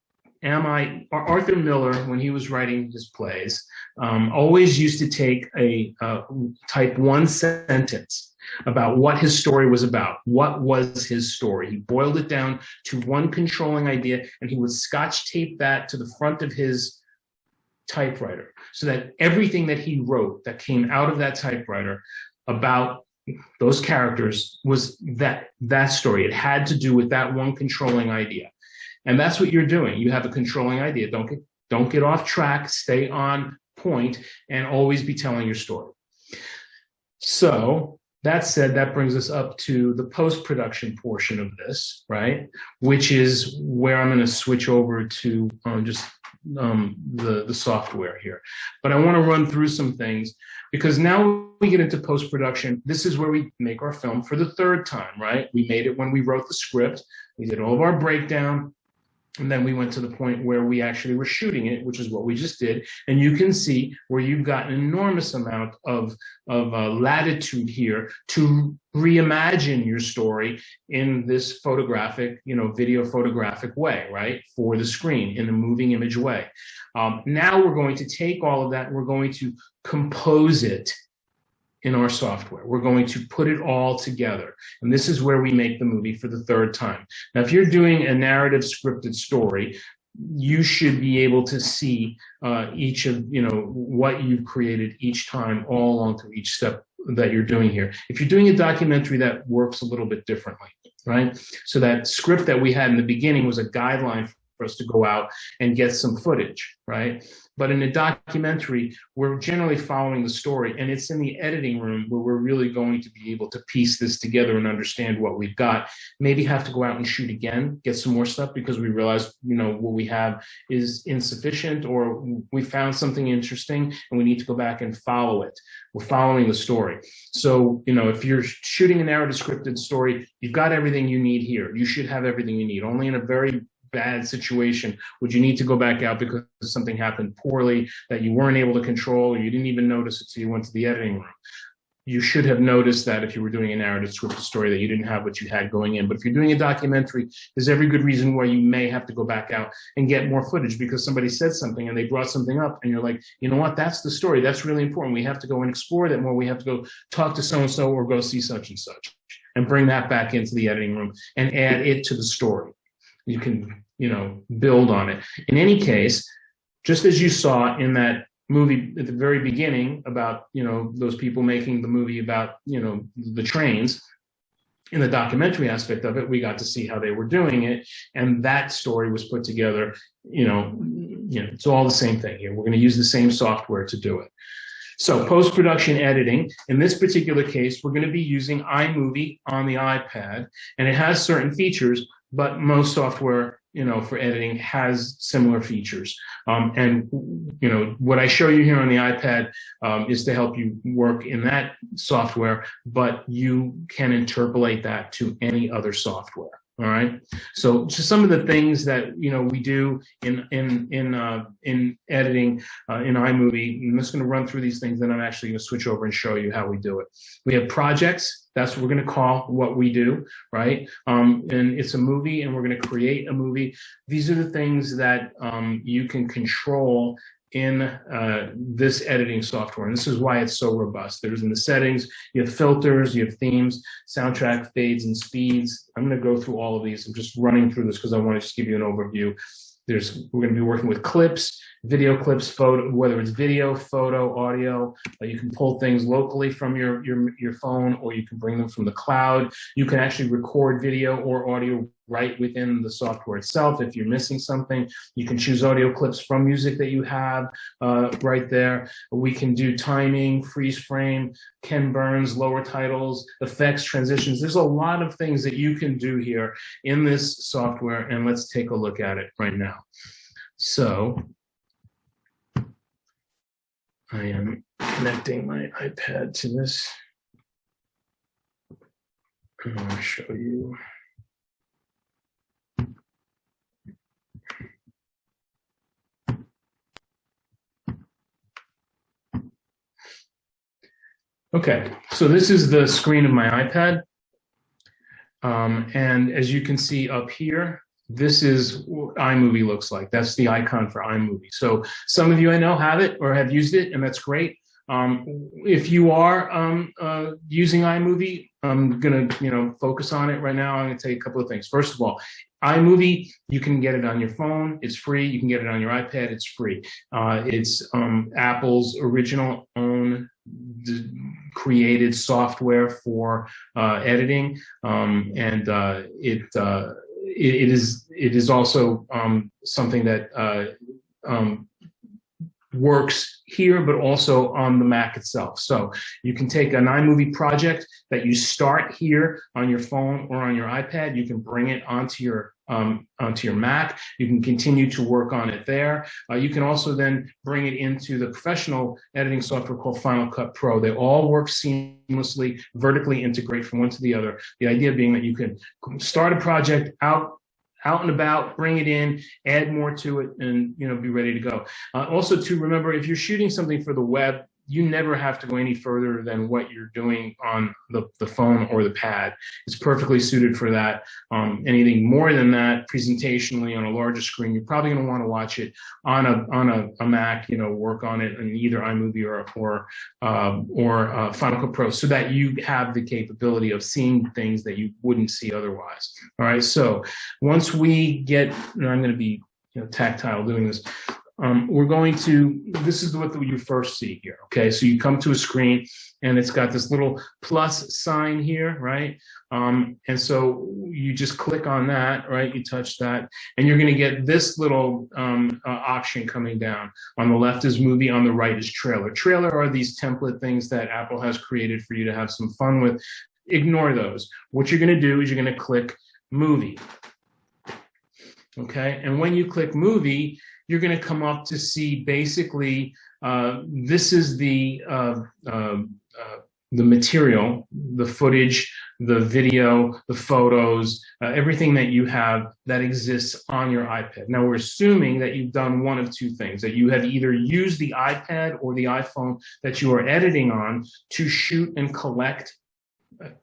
Speaker 2: Arthur Miller, when he was writing his plays, always used to take type one sentence about what his story was about. What was his story? He boiled it down to one controlling idea, and he would scotch tape that to the front of his typewriter so that everything that he wrote that came out of that typewriter about those characters was that story. It had to do with that one controlling idea. And that's what you're doing. You have a controlling idea. Don't get off track, stay on point, and always be telling your story. So that said, that brings us up to the post-production portion of this, right? Which is where I'm going to switch over to the software here. But I want to run through some things because now we get into post-production. This is where we make our film for the third time, right? We made it when we wrote the script. We did all of our breakdown. And then we went to the point where we actually were shooting it, which is what we just did. And you can see where you've got an enormous amount of latitude here to reimagine your story in this photographic, video photographic way, right? For the screen in a moving image way. Now we're going to take all of that and we're going to compose it in our software. We're going to put it all together. And this is where we make the movie for the third time. Now, if you're doing a narrative scripted story, you should be able to see each of, what you've created each time all along through each step that you're doing here. If you're doing a documentary, that works a little bit differently, right? So that script that we had in the beginning was a guideline for us to go out and get some footage, right? But in a documentary, we're generally following the story, and it's in the editing room where we're really going to be able to piece this together and understand what we've got. Maybe have to go out and shoot again, get some more stuff because we realize, what we have is insufficient, or we found something interesting and we need to go back and follow it. We're following the story. So, if you're shooting a narrative scripted story, you've got everything you need here. You should have everything you need. Only in a very bad situation would you need to go back out because something happened poorly that you weren't able to control, or you didn't even notice it till you went to the editing room. You should have noticed that if you were doing a narrative scripted story that you didn't have what you had going in. But if you're doing a documentary, there's every good reason why you may have to go back out and get more footage because somebody said something and they brought something up and you're like, you know what, that's the story. That's really important. We have to go and explore that more. We have to go talk to so-and-so or go see such and such and bring that back into the editing room and add it to the story. You can, build on it. In any case, just as you saw in that movie at the very beginning about, those people making the movie about, the trains, in the documentary aspect of it, we got to see how they were doing it. And that story was put together, it's all the same thing here. We're going to use the same software to do it. So post-production editing, in this particular case, we're going to be using iMovie on the iPad, and it has certain features, but most software, for editing has similar features. And what I show you here on the iPad is to help you work in that software, but you can interpolate that to any other software. All right. So just some of the things that we do in editing in iMovie. I'm just going to run through these things, then I'm actually going to switch over and show you how we do it. We have projects. That's what we're going to call what we do, right? And it's a movie, and we're going to create a movie. These are the things that you can control in this editing software. And this is why it's so robust. There's in the settings, you have filters, you have themes, soundtrack, fades, and speeds. I'm going to go through all of these. I'm just running through this because I want to just give you an overview. we're going to be working with clips, video clips, photo, whether it's video, photo, audio. You can pull things locally from your phone, or you can bring them from the cloud. You can actually record video or audio right within the software itself. If you're missing something, you can choose audio clips from music that you have right there. We can do timing, freeze frame, Ken Burns, lower titles, effects, transitions. There's a lot of things that you can do here in this software, and let's take a look at it right now. So I am connecting my iPad to this. And I'll show you. Okay, so this is the screen of my iPad. And as you can see up here, this is what iMovie looks like. That's the icon for iMovie. So some of you I know have it or have used it, and that's great. If you are using iMovie, I'm gonna focus on it right now. I'm gonna tell you a couple of things. First of all, iMovie, you can get it on your phone. It's free. You can get it on your iPad. It's free. It's Apple's original own created software for editing, and it is also something that works here, but also on the Mac itself. So you can take an iMovie project that you start here on your phone or on your iPad. You can bring it onto your Mac. You can continue to work on it there. You can also then bring it into the professional editing software called Final Cut Pro. They all work seamlessly, vertically integrate from one to the other. The idea being that you can start a project out and about, bring it in, add more to it, and be ready to go. Also, to remember, if you're shooting something for the web, you never have to go any further than what you're doing on the phone or the pad. It's perfectly suited for that. Anything more than that, presentationally on a larger screen, you're probably going to want to watch it on a Mac. Work on it in either iMovie or Final Cut Pro, so that you have the capability of seeing things that you wouldn't see otherwise. All right. So once we get, and I'm going to be tactile doing this. We're going to, this is what you first see here, okay? So you come to a screen and it's got this little plus sign here, right? And so you just click on that, right? You touch that, and you're gonna get this little option coming down. On the left is movie, on the right is trailer. Trailer are these template things that Apple has created for you to have some fun with. Ignore those. What you're gonna do is you're gonna click movie, okay? And when you click movie, you're going to come up to see basically this is the material, the footage, the video, the photos, everything that you have that exists on your iPad. Now, we're assuming that you've done one of two things, that you have either used the iPad or the iPhone that you are editing on to shoot and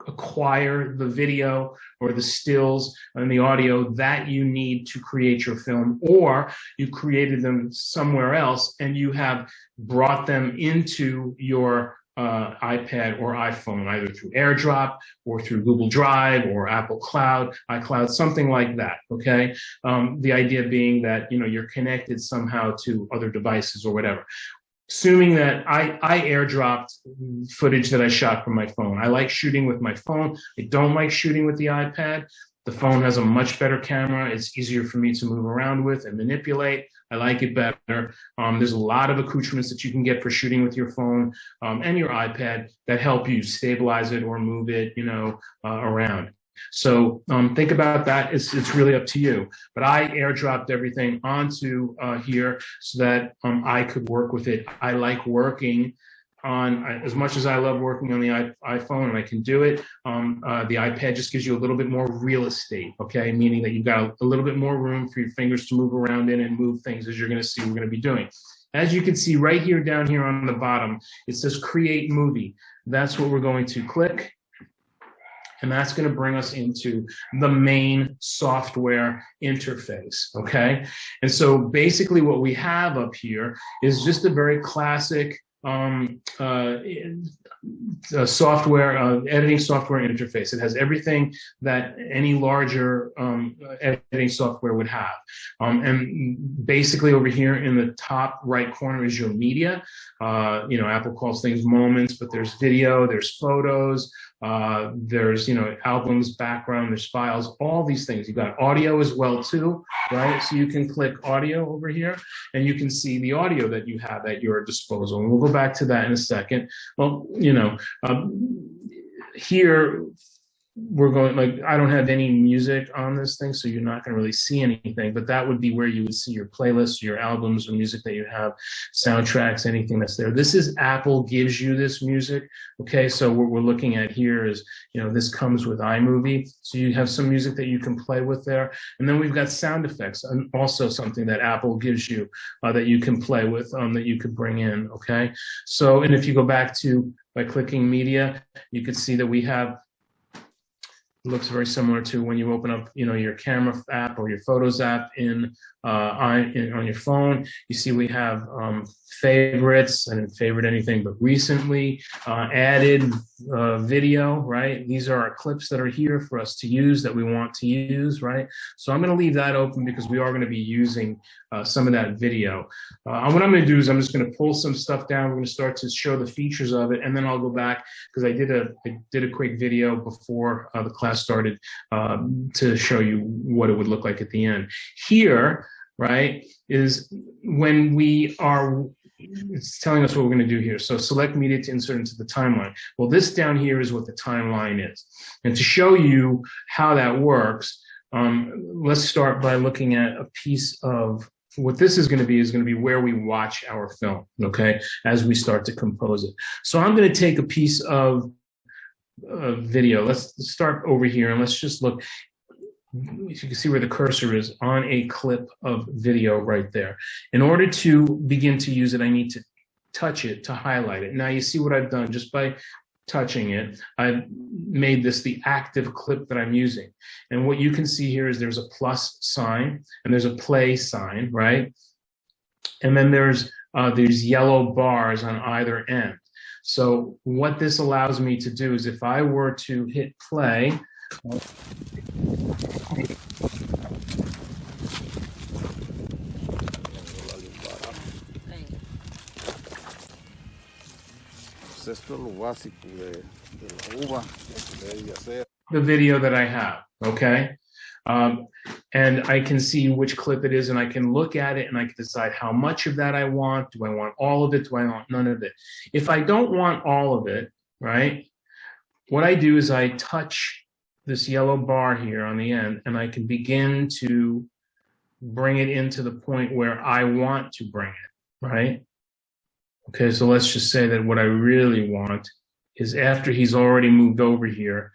Speaker 2: acquire the video or the stills and the audio that you need to create your film, or you created them somewhere else and you have brought them into your iPad or iPhone, either through AirDrop or through Google Drive or Apple Cloud, iCloud, something like that, okay? The idea being that, you're connected somehow to other devices or whatever. Assuming that I airdropped footage that I shot from my phone. I like shooting with my phone. I don't like shooting with the iPad. The phone has a much better camera. It's easier for me to move around with and manipulate. I like it better. There's a lot of accoutrements that you can get for shooting with your phone and your iPad that help you stabilize it or move it, around. So think about that. It's really up to you. But I airdropped everything onto here so that I could work with it. I like working on, as much as I love working on the iPhone, and I can do it, the iPad just gives you a little bit more real estate, okay? Meaning that you've got a little bit more room for your fingers to move around in and move things, as you're going to see we're going to be doing. As you can see right here, down here on the bottom, it says Create Movie. That's what we're going to click. And that's going to bring us into the main software interface, okay? And so basically what we have up here is just a very classic software, editing software interface. It has everything that any larger editing software would have. And basically over here in the top right corner is your media. Apple calls things moments, but there's video, there's photos, there's, albums, background, there's files, all these things. You've got audio as well too, right? So you can click audio over here and you can see the audio that you have at your disposal. And we'll go back to that in a second. Well, here we're going, I don't have any music on this thing, so you're not going to really see anything, but that would be where you would see your playlists, your albums, or music that you have, soundtracks, anything that's there. This is Apple gives you this music. Okay, so what we're looking at here is, this comes with iMovie, so you have some music that you can play with there. And then we've got sound effects, and also something that Apple gives you that you can play with, that you could bring in. Okay, so, and if you go back to, by clicking media, you can see that we have, looks very similar to when you open up, your camera app or your Photos app on your phone. You see we have favorites. I didn't favorite anything, but recently added video, right? These are our clips that are here for us to use that we want to use, right? So I'm going to leave that open because we are going to be using some of that video. What I'm going to do is I'm just going to pull some stuff down. We're going to start to show the features of it, and then I'll go back because I did a quick video before the class started to show you what it would look like at the end. Here, right, is when it's telling us what we're going to do here. So select media to insert into the timeline. Well, this down here is what the timeline is. And to show you how that works, let's start by looking at a piece of what this is going to be where we watch our film, okay, as we start to compose it. So I'm going to take a piece of video. Let's start over here and let's just look. If you can see where the cursor is on a clip of video right there. In order to begin to use it, I need to touch it to highlight it. Now you see what I've done just by touching it. I've made this the active clip that I'm using. And what you can see here is there's a plus sign and there's a play sign, right? And then there's these yellow bars on either end. So what this allows me to do is if I were to hit play, the video that I have, okay? And I can see which clip it is and I can look at it and I can decide how much of that I want. Do I want all of it? Do I want none of it? If I don't want all of it, right, what I do is I touch this yellow bar here on the end and I can begin to bring it into the point where I want to bring it, right? Okay, so let's just say that what I really want is after he's already moved over here,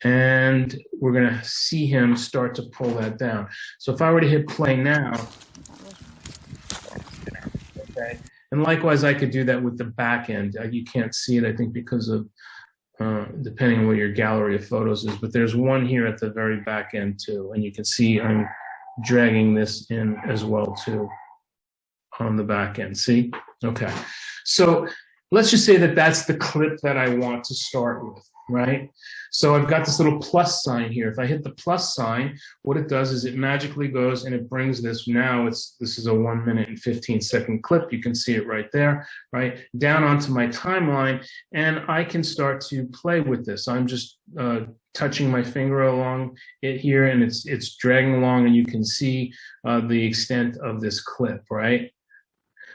Speaker 2: and we're going to see him start to pull that down. So if I were to hit play now, okay, and likewise I could do that with the back end. You can't see it, I think, because of depending on where your gallery of photos is, but there's one here at the very back end too, and you can see I'm dragging this in as well too on the back end. See? Okay. So let's just say that that's the clip that I want to start with, right? So I've got this little plus sign here. If I hit the plus sign, what it does is it magically goes and it brings this. Now this is a 1 minute and 15-second clip. You can see it right there, right? Down onto my timeline, and I can start to play with this. I'm just touching my finger along it here, and it's dragging along, and you can see the extent of this clip, right?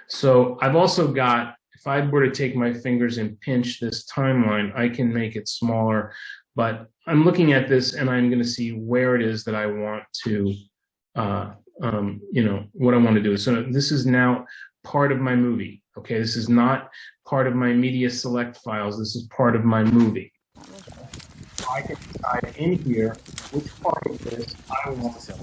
Speaker 2: So I've also got, if I were to take my fingers and pinch this timeline, I can make it smaller, but I'm looking at this and I'm going to see where it is that I want to, what I want to do. So this is now part of my movie. Okay, this is not part of my media select files. This is part of my movie. I can decide in here which part of this I want to.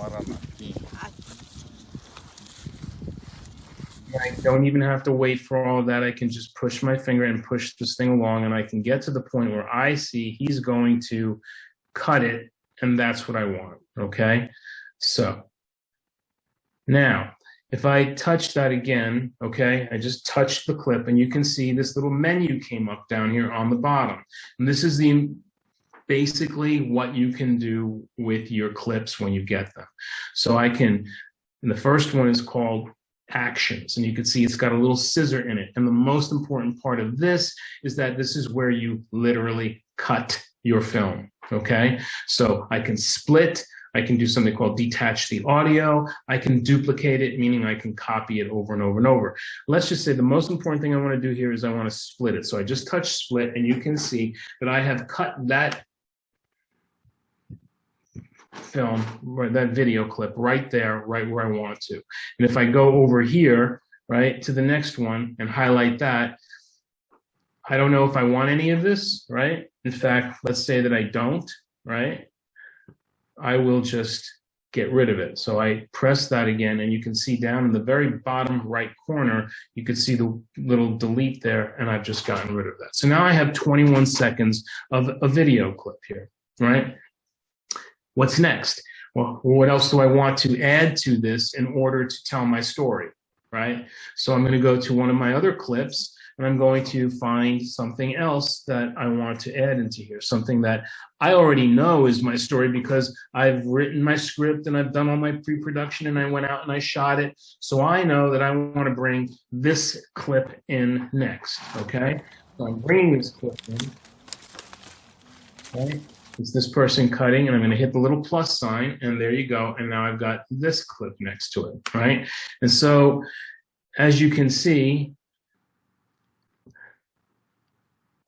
Speaker 2: I don't even have to wait for all of that. I can just push my finger and push this thing along, and I can get to the point where I see he's going to cut it, and that's what I want, okay? So now, If I touch that again, okay, I just touched the clip and you can see this little menu came up down here on the bottom. And this is basically what you can do with your clips when you get them. So and the first one is called actions, and you can see it's got a little scissor in it. And the most important part of this is that this is where you literally cut your film, okay? So I can split, I can do something called detach the audio. I can duplicate it, meaning I can copy it over and over and over. Let's just say the most important thing I want to do here is I want to split it. So I just touch split, and you can see that I have cut that film, or that video clip right there, right where I want to. And if I go over here, right, to the next one and highlight that, I don't know if I want any of this, right? In fact, let's say that I don't, right? I will just get rid of it. So I press that again, and you can see down in the very bottom right corner, you can see the little delete there, and I've just gotten rid of that. So now I have 21 seconds of a video clip here, right? What's next? Well, what else do I want to add to this in order to tell my story, right? So I'm going to go to one of my other clips, and I'm going to find something else that I want to add into here, something that I already know is my story because I've written my script and I've done all my pre-production and I went out and I shot it. So I know that I want to bring this clip in next, okay? So I'm bringing this clip in, okay? It's this person cutting, and I'm going to hit the little plus sign, and there you go. And now I've got this clip next to it, right? And so, as you can see,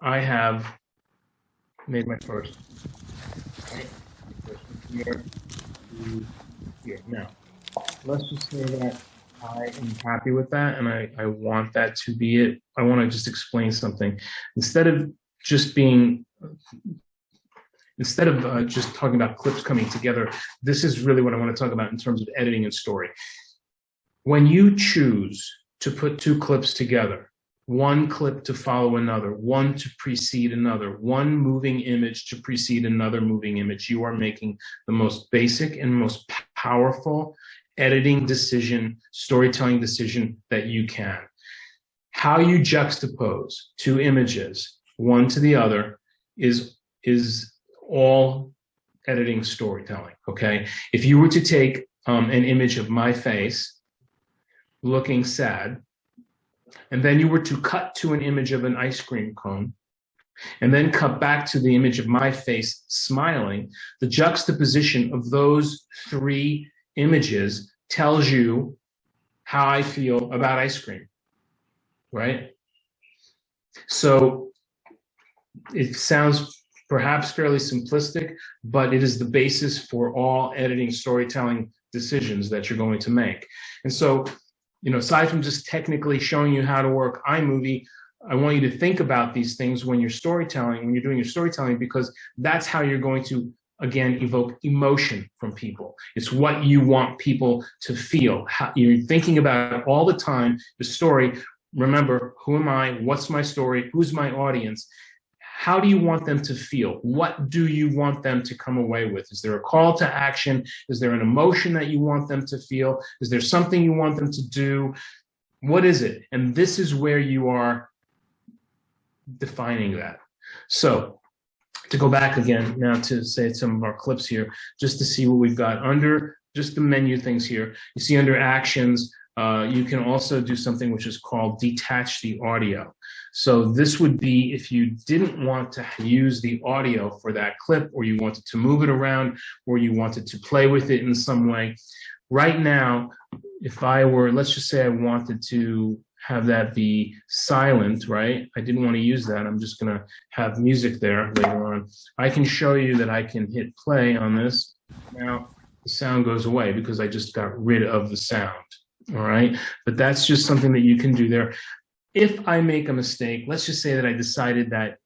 Speaker 2: I have made my first. Right? Here. Now, let's just say that I am happy with that, and I want that to be it. I want to just explain something. Instead of just talking about clips coming together, this is really what I want to talk about in terms of editing and story. When you choose to put two clips together, one clip to follow another, one to precede another, one moving image to precede another moving image, you are making the most basic and most powerful editing decision, storytelling decision that you can. How you juxtapose two images, one to the other, is all editing storytelling, okay? If you were to take an image of my face looking sad, and then you were to cut to an image of an ice cream cone, and then cut back to the image of my face smiling, the juxtaposition of those three images tells you how I feel about ice cream, right? So it sounds perhaps fairly simplistic, but it is the basis for all editing storytelling decisions that you're going to make. And so, aside from just technically showing you how to work iMovie, I want you to think about these things when you're doing your storytelling, because that's how you're going to, again, evoke emotion from people. It's what you want people to feel. You're thinking about it all the time, the story. Remember, who am I? What's my story? Who's my audience? How do you want them to feel? What do you want them to come away with? Is there a call to action? Is there an emotion that you want them to feel? Is there something you want them to do? What is it? And this is where you are defining that. So to go back again now to say some of our clips here, just to see what we've got under just the menu things here. You see under actions, you can also do something which is called detach the audio. So this would be if you didn't want to use the audio for that clip, or you wanted to move it around, or you wanted to play with it in some way. Right now, if I were, let's just say I wanted to have that be silent, right? I didn't want to use that. I'm just going to have music there later on. I can show you that I can hit play on this. Now the sound goes away because I just got rid of the sound. All right, but that's just something that you can do there. If I make a mistake, let's just say that I decided that,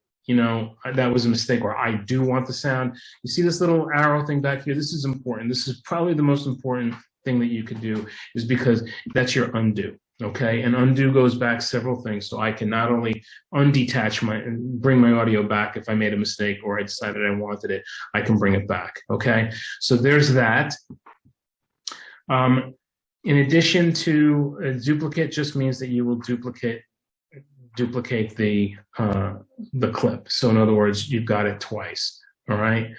Speaker 2: that was a mistake, or I do want the sound. You see this little arrow thing back here? This is important. This is probably the most important thing that you could do, is because that's your undo. Okay, and undo goes back several things. So I can not only undetach bring my audio back if I made a mistake or I decided I wanted it, I can bring it back. Okay, so there's that. In addition to a duplicate, just means that you will duplicate the clip. So in other words, you've got it twice. All right.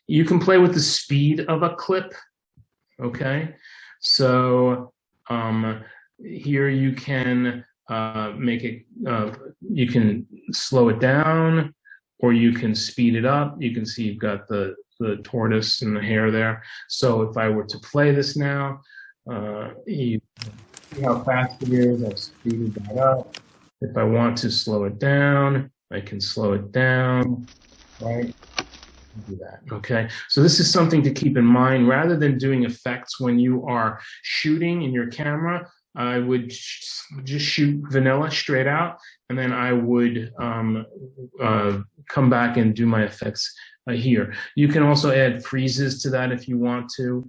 Speaker 2: You can play with the speed of a clip. Okay. So here you can make it. You can slow it down, or you can speed it up. You can see you've got the tortoise and the hare there. So if I were to play this now, you see how fast it is. I've speeded that up. If I want to slow it down, I can slow it down, right? Do that, okay? So this is something to keep in mind. Rather than doing effects when you are shooting in your camera, I would just shoot vanilla straight out, and then I would come back and do my effects here. You can also add freezes to that if you want to.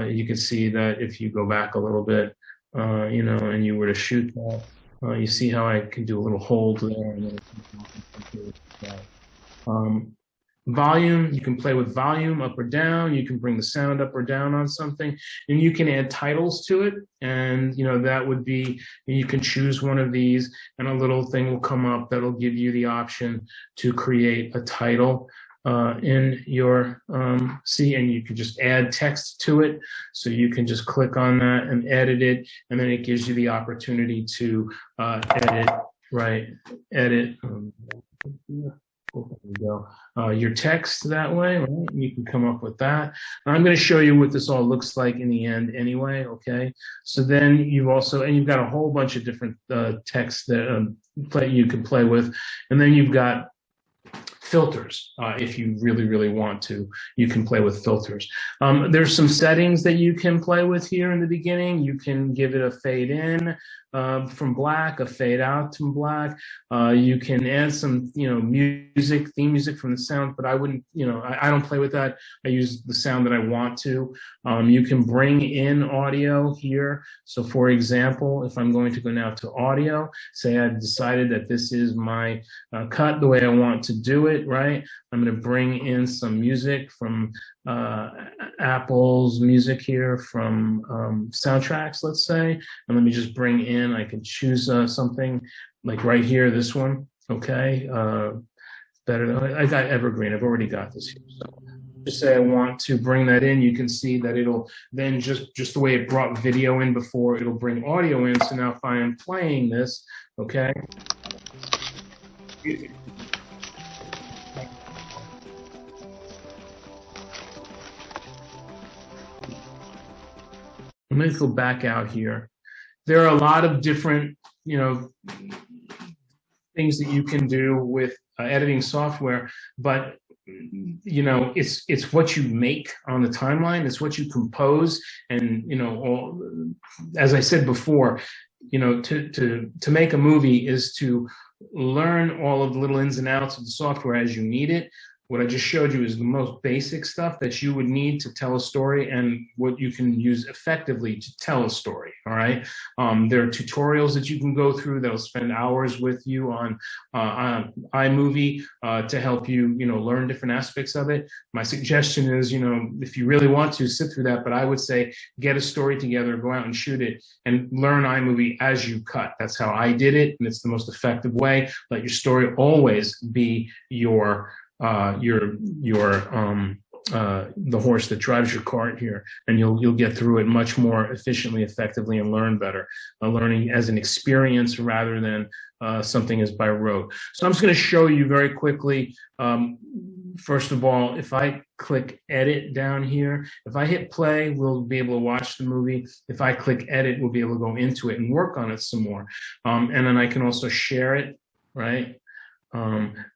Speaker 2: You can see that if you go back a little bit, you know, and you were to shoot that, you see how I can do a little hold there. And then volume, you can play with volume up or down. You can bring the sound up or down on something, and you can add titles to it. And, you know, that would be, you can choose one of these, and a little thing will come up that'll give you the option to create a title in your and you can just add text to it. So you can just click on that and edit it, and then it gives you the opportunity to edit, right? Edit. There we go. Your text that way, right? You can come up with that. And I'm going to show you what this all looks like in the end anyway, okay? So then you've also, and you've got a whole bunch of different text that you can play with. And then you've got filters. If you really want to, you can play with filters. There's some settings that you can play with here in the beginning. You can give it a fade in from black, a fade out from black. You can add some, you know, music, theme music from the sound, but I wouldn't, you know, I don't play with that. I use the sound that I want to. You can bring in audio here. So for example, if I'm going to go now to audio, say I've decided that this is my cut the way I want to do it, right? I'm going to bring in some music from Apple's music here from soundtracks, let's say, and let me just bring in, I can choose something like right here, this one, okay? Better than, I got Evergreen, I've already got this here. So just say I want to bring that in, you can see that it'll then just the way it brought video in before, it'll bring audio in. So now if I am playing this, okay? I'm going to go back out here. There are a lot of different, you know, things that you can do with editing software, but you know, it's what you make on the timeline. It's what you compose, and you know, as I said before, you know, to make a movie is to learn all of the little ins and outs of the software as you need it. What I just showed you is the most basic stuff that you would need to tell a story, and what you can use effectively to tell a story, all right? There are tutorials that you can go through that'll spend hours with you on iMovie to help you, you know, learn different aspects of it. My suggestion is, you know, if you really want to, sit through that, but I would say get a story together, go out and shoot it, and learn iMovie as you cut. That's how I did it, and it's the most effective way. Let your story always be the horse that drives your cart here, and you'll get through it much more efficiently, effectively, and learn better. Learning as an experience rather than something as by rote. So I'm just going to show you very quickly. First of all, if I click edit down here, if I hit play, we'll be able to watch the movie. If I click edit, we'll be able to go into it and work on it some more. And then I can also share it, right?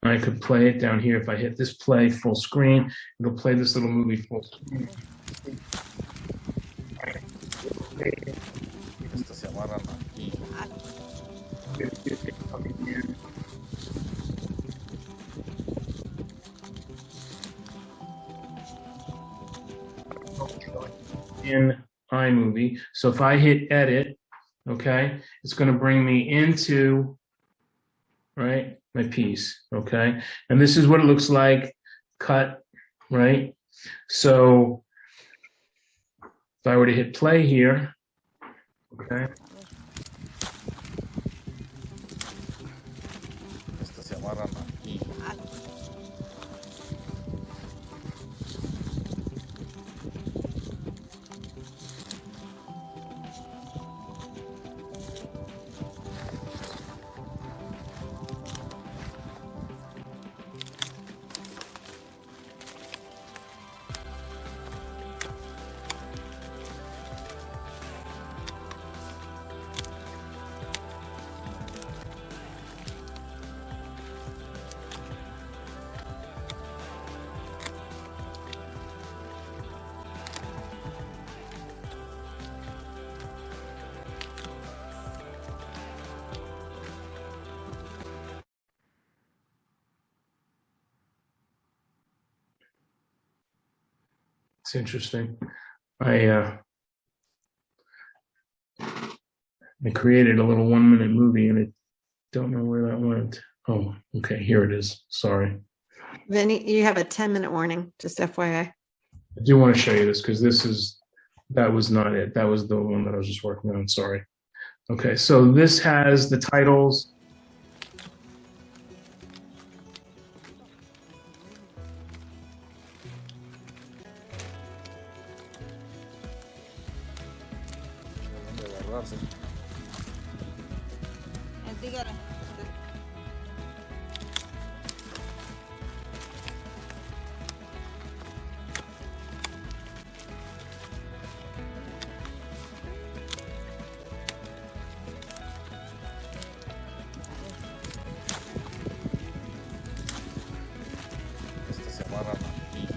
Speaker 2: I could play it down here. If I hit this play full screen, it'll play this little movie full screen. In iMovie. So if I hit edit, okay, it's going to bring me into, right, my piece, okay? And this is what it looks like, cut, right? So if I were to hit play here, Okay.
Speaker 11: Esto se amarran aquí.
Speaker 2: It's interesting. I created a little 1-minute movie and I don't know where that went. Oh, okay, here it is. Sorry.
Speaker 1: Vinny, you have a 10-minute warning, just FYI.
Speaker 2: I do want to show you this because that was not it. That was the one that I was just working on. Sorry. Okay, so this has the titles.
Speaker 11: Esto se amarran aquí.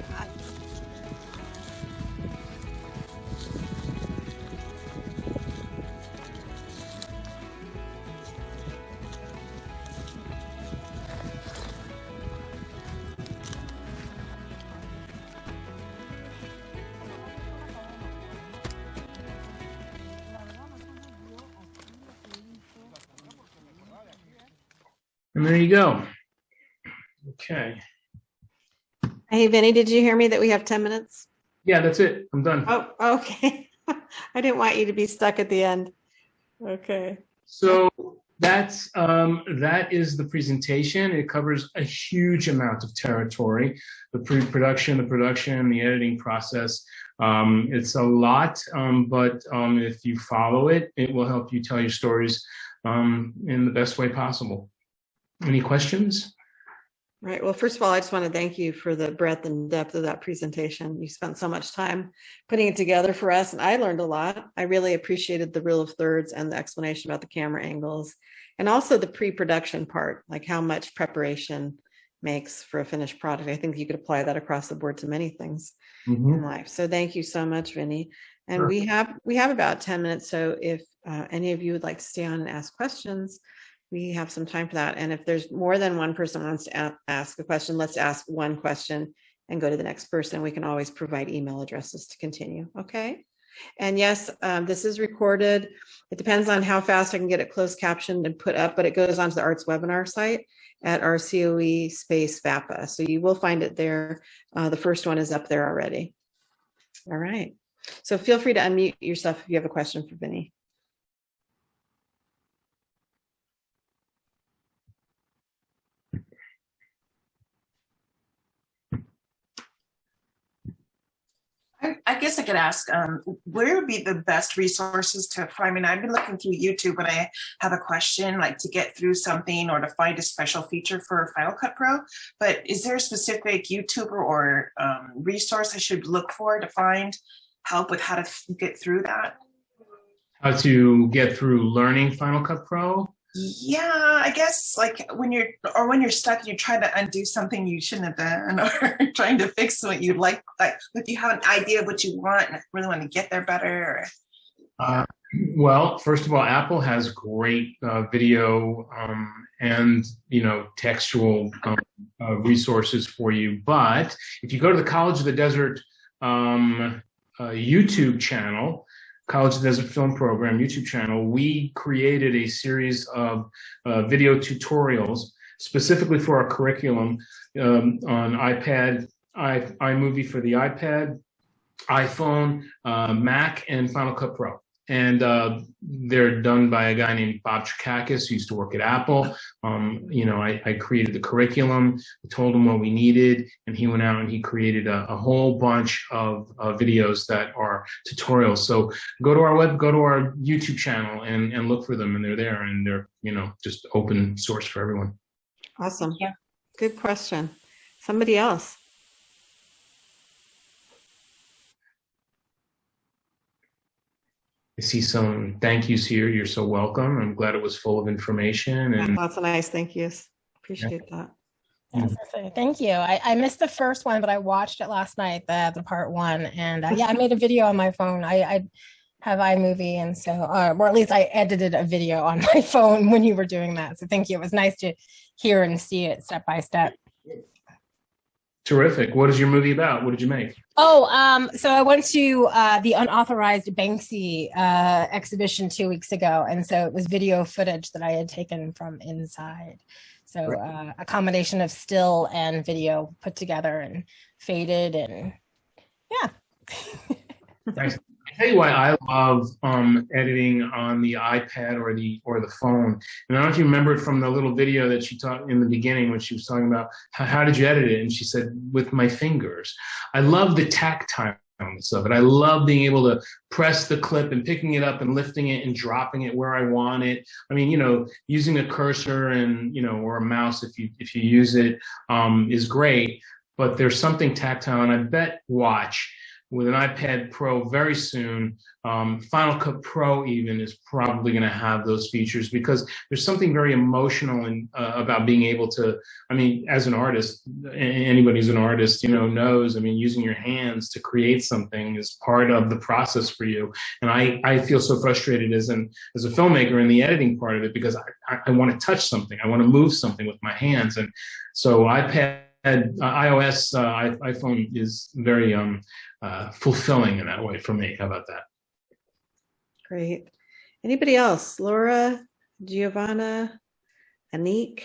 Speaker 2: And there you go. Okay.
Speaker 1: Hey, Vinny, did you hear me that we have 10 minutes?
Speaker 2: Yeah, that's it. I'm done.
Speaker 1: Oh, okay. I didn't want you to be stuck at the end. Okay.
Speaker 2: So that is the presentation. It covers a huge amount of territory, the pre-production, the production, the editing process. It's a lot, but if you follow it, it will help you tell your stories in the best way possible. Any questions?
Speaker 1: Right. Well, first of all, I just want to thank you for the breadth and depth of that presentation. You spent so much time putting it together for us, and I learned a lot. I really appreciated the rule of thirds and the explanation about the camera angles, and also the pre-production part, like how much preparation makes for a finished product. I think you could apply that across the board to many things in life. So thank you so much, Vinny. And
Speaker 2: Sure.
Speaker 1: we have about 10 minutes. So if any of you would like to stay on and ask questions, we have some time for that. And if there's more than one person who wants to ask a question, let's ask one question and go to the next person. We can always provide email addresses to continue. Okay. And yes, this is recorded. It depends on how fast I can get it closed captioned and put up, but it goes onto the Arts webinar site at our COE space VAPA. So you will find it there. The first one is up there already. All right. So feel free to unmute yourself if you have a question for Vinny.
Speaker 3: I guess I could ask, where would be the best resources to find? I mean, I've been looking through YouTube when I have a question, like to get through something or to find a special feature for Final Cut Pro. But is there a specific YouTuber or resource I should look for to find help with how to get through that?
Speaker 2: How to get through learning Final Cut Pro?
Speaker 3: Yeah, I guess like when you're stuck and you're trying to undo something you shouldn't have done, or trying to fix what you like if you have an idea of what you want and really want to get there better.
Speaker 2: Well, first of all, Apple has great video and textual resources for you. But if you go to the College of the Desert YouTube channel, College of the Desert Film Program YouTube channel, we created a series of video tutorials specifically for our curriculum on iPad, iMovie for the iPad, iPhone, Mac, and Final Cut Pro. they're done by a guy named Bob Chakakis, who used to work at Apple. I created the curriculum, told him what we needed, and he went out and he created a whole bunch of videos that are tutorials. So go to our YouTube channel and look for them, and they're there, and they're just open source for everyone.
Speaker 1: Awesome. Yeah. Good question. Somebody else.
Speaker 2: I see some thank yous here. You're so welcome. I'm glad it was full of information. And
Speaker 1: lots of nice thank yous. Appreciate that.
Speaker 12: Yes, thank you. I missed the first one, but I watched it last night, the part one. And I made a video on my phone. I have iMovie, and so, or at least I edited a video on my phone when you were doing that. So thank you. It was nice to hear and see it step by step.
Speaker 2: Terrific. What is your movie about? What did you make?
Speaker 12: So I went to the unauthorized Banksy exhibition 2 weeks ago, and so it was video footage that I had taken from inside. So a combination of still and video put together and faded, and yeah.
Speaker 2: Nice. I tell you why I love editing on the iPad or the phone. And I don't know if you remember it from the little video that she taught in the beginning when she was talking about how did you edit it? And she said, with my fingers. I love the tactileness of it. I love being able to press the clip and picking it up and lifting it and dropping it where I want it. I mean, using a cursor and, or a mouse if you use it is great, but there's something tactile. And I bet Watch with an iPad Pro very soon, Final Cut Pro even is probably going to have those features, because there's something very emotional about being able to, as an artist, anybody who's an artist, knows, using your hands to create something is part of the process for you. And I feel so frustrated as a filmmaker in the editing part of it, because I want to touch something. I want to move something with my hands. And so iOS, iPhone is very fulfilling in that way for me. How about that?
Speaker 1: Great. Anybody else? Laura, Giovanna, Anik?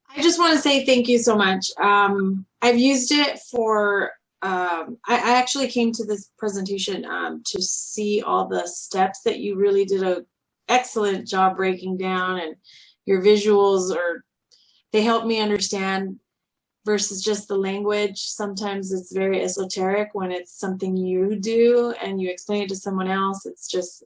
Speaker 13: I just want to say thank you so much. I've used it for, I actually came to this presentation to see all the steps that you really did an excellent job breaking down, and your visuals they help me understand versus just the language. Sometimes it's very esoteric when it's something you do and you explain it to someone else. It's just,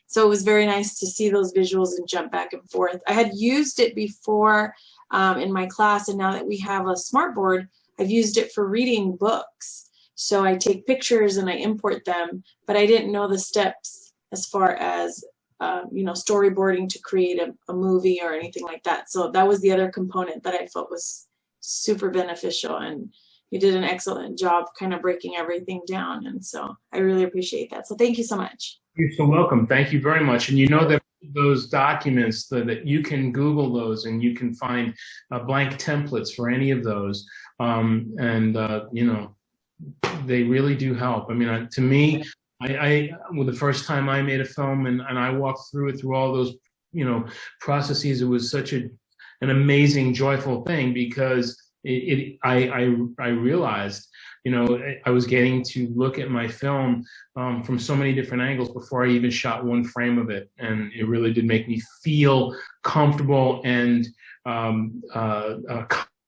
Speaker 13: so it was very nice to see those visuals and jump back and forth. I had used it before in my class, and now that we have a smartboard, I've used it for reading books. So I take pictures and I import them, but I didn't know the steps as far as storyboarding to create a movie or anything like that. So that was the other component that I felt was super beneficial, and you did an excellent job kind of breaking everything down. And so I really appreciate that. So thank you so much.
Speaker 2: You're so welcome. Thank you very much. And that those documents that you can Google those, and you can find blank templates for any of those. They really do help. To me, the first time I made a film and I walked through all those, processes, it was such an amazing, joyful thing, because I realized, I was getting to look at my film from so many different angles before I even shot one frame of it. And it really did make me feel comfortable and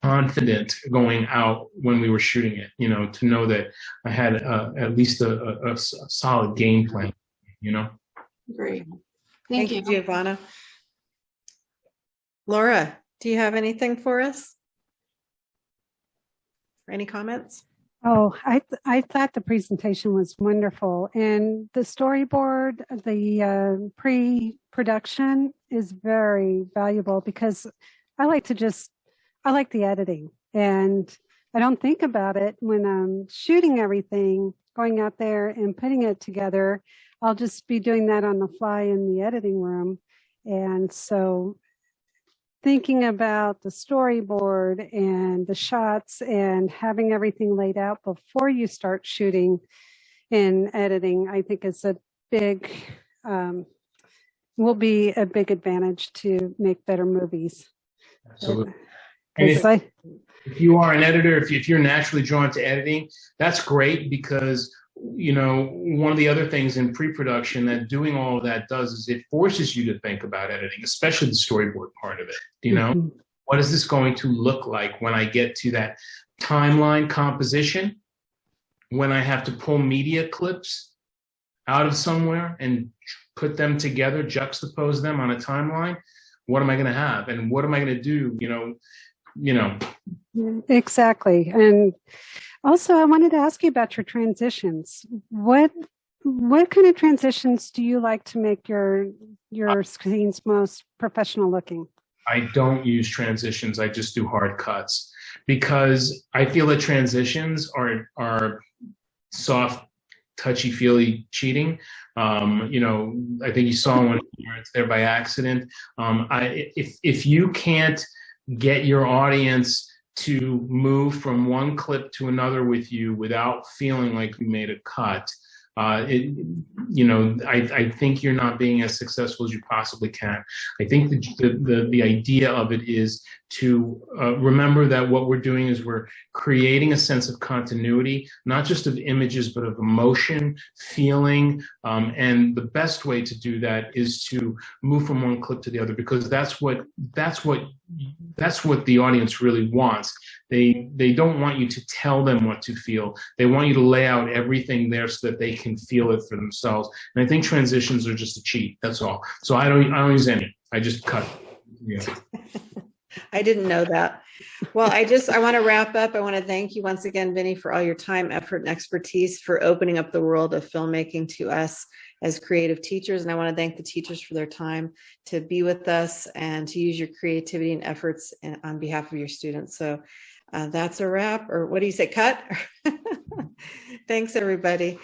Speaker 2: confident going out when we were shooting it, to know that I had at least a solid game plan,
Speaker 13: Great.
Speaker 1: Thank you, Giovanna. Laura, do you have anything for us? Any comments?
Speaker 14: Oh, I thought the presentation was wonderful, and the storyboard, the pre-production is very valuable, because I like the editing, and I don't think about it when I'm shooting everything, going out there and putting it together. I'll just be doing that on the fly in the editing room. And so thinking about the storyboard and the shots and having everything laid out before you start shooting and editing, I think is will be a big advantage to make better movies.
Speaker 2: Absolutely. If you are an editor, if you're naturally drawn to editing, that's great, because one of the other things in pre-production that doing all of that does is it forces you to think about editing, especially the storyboard part of it. What is this going to look like when I get to that timeline composition, when I have to pull media clips out of somewhere and put them together, juxtapose them on a timeline? What am I going to have? And what am I going to do?
Speaker 14: Exactly. And also, I wanted to ask you about your transitions. What kind of transitions do you like to make your scenes most professional looking?
Speaker 2: I don't use transitions. I just do hard cuts because I feel that transitions are soft, touchy-feely cheating. I think you saw one where it's there by accident. If you can't get your audience to move from one clip to another with you without feeling like you made a cut, I think you're not being as successful as you possibly can. I think the idea of it is to remember that what we're doing is we're creating a sense of continuity, not just of images, but of emotion, feeling, and the best way to do that is to move from one clip to the other, because that's what the audience really wants. They don't want you to tell them what to feel. They want you to lay out everything there so that they can feel it for themselves. And I think transitions are just a cheat. That's all. So I don't use any. I just cut. Yeah.
Speaker 1: I didn't know that. Well, I want to wrap up. I want to thank you once again, Vinny, for all your time, effort, and expertise for opening up the world of filmmaking to us as creative teachers. And I want to thank the teachers for their time to be with us and to use your creativity and efforts on behalf of your students. So that's a wrap. Or what do you say, cut? Thanks, everybody.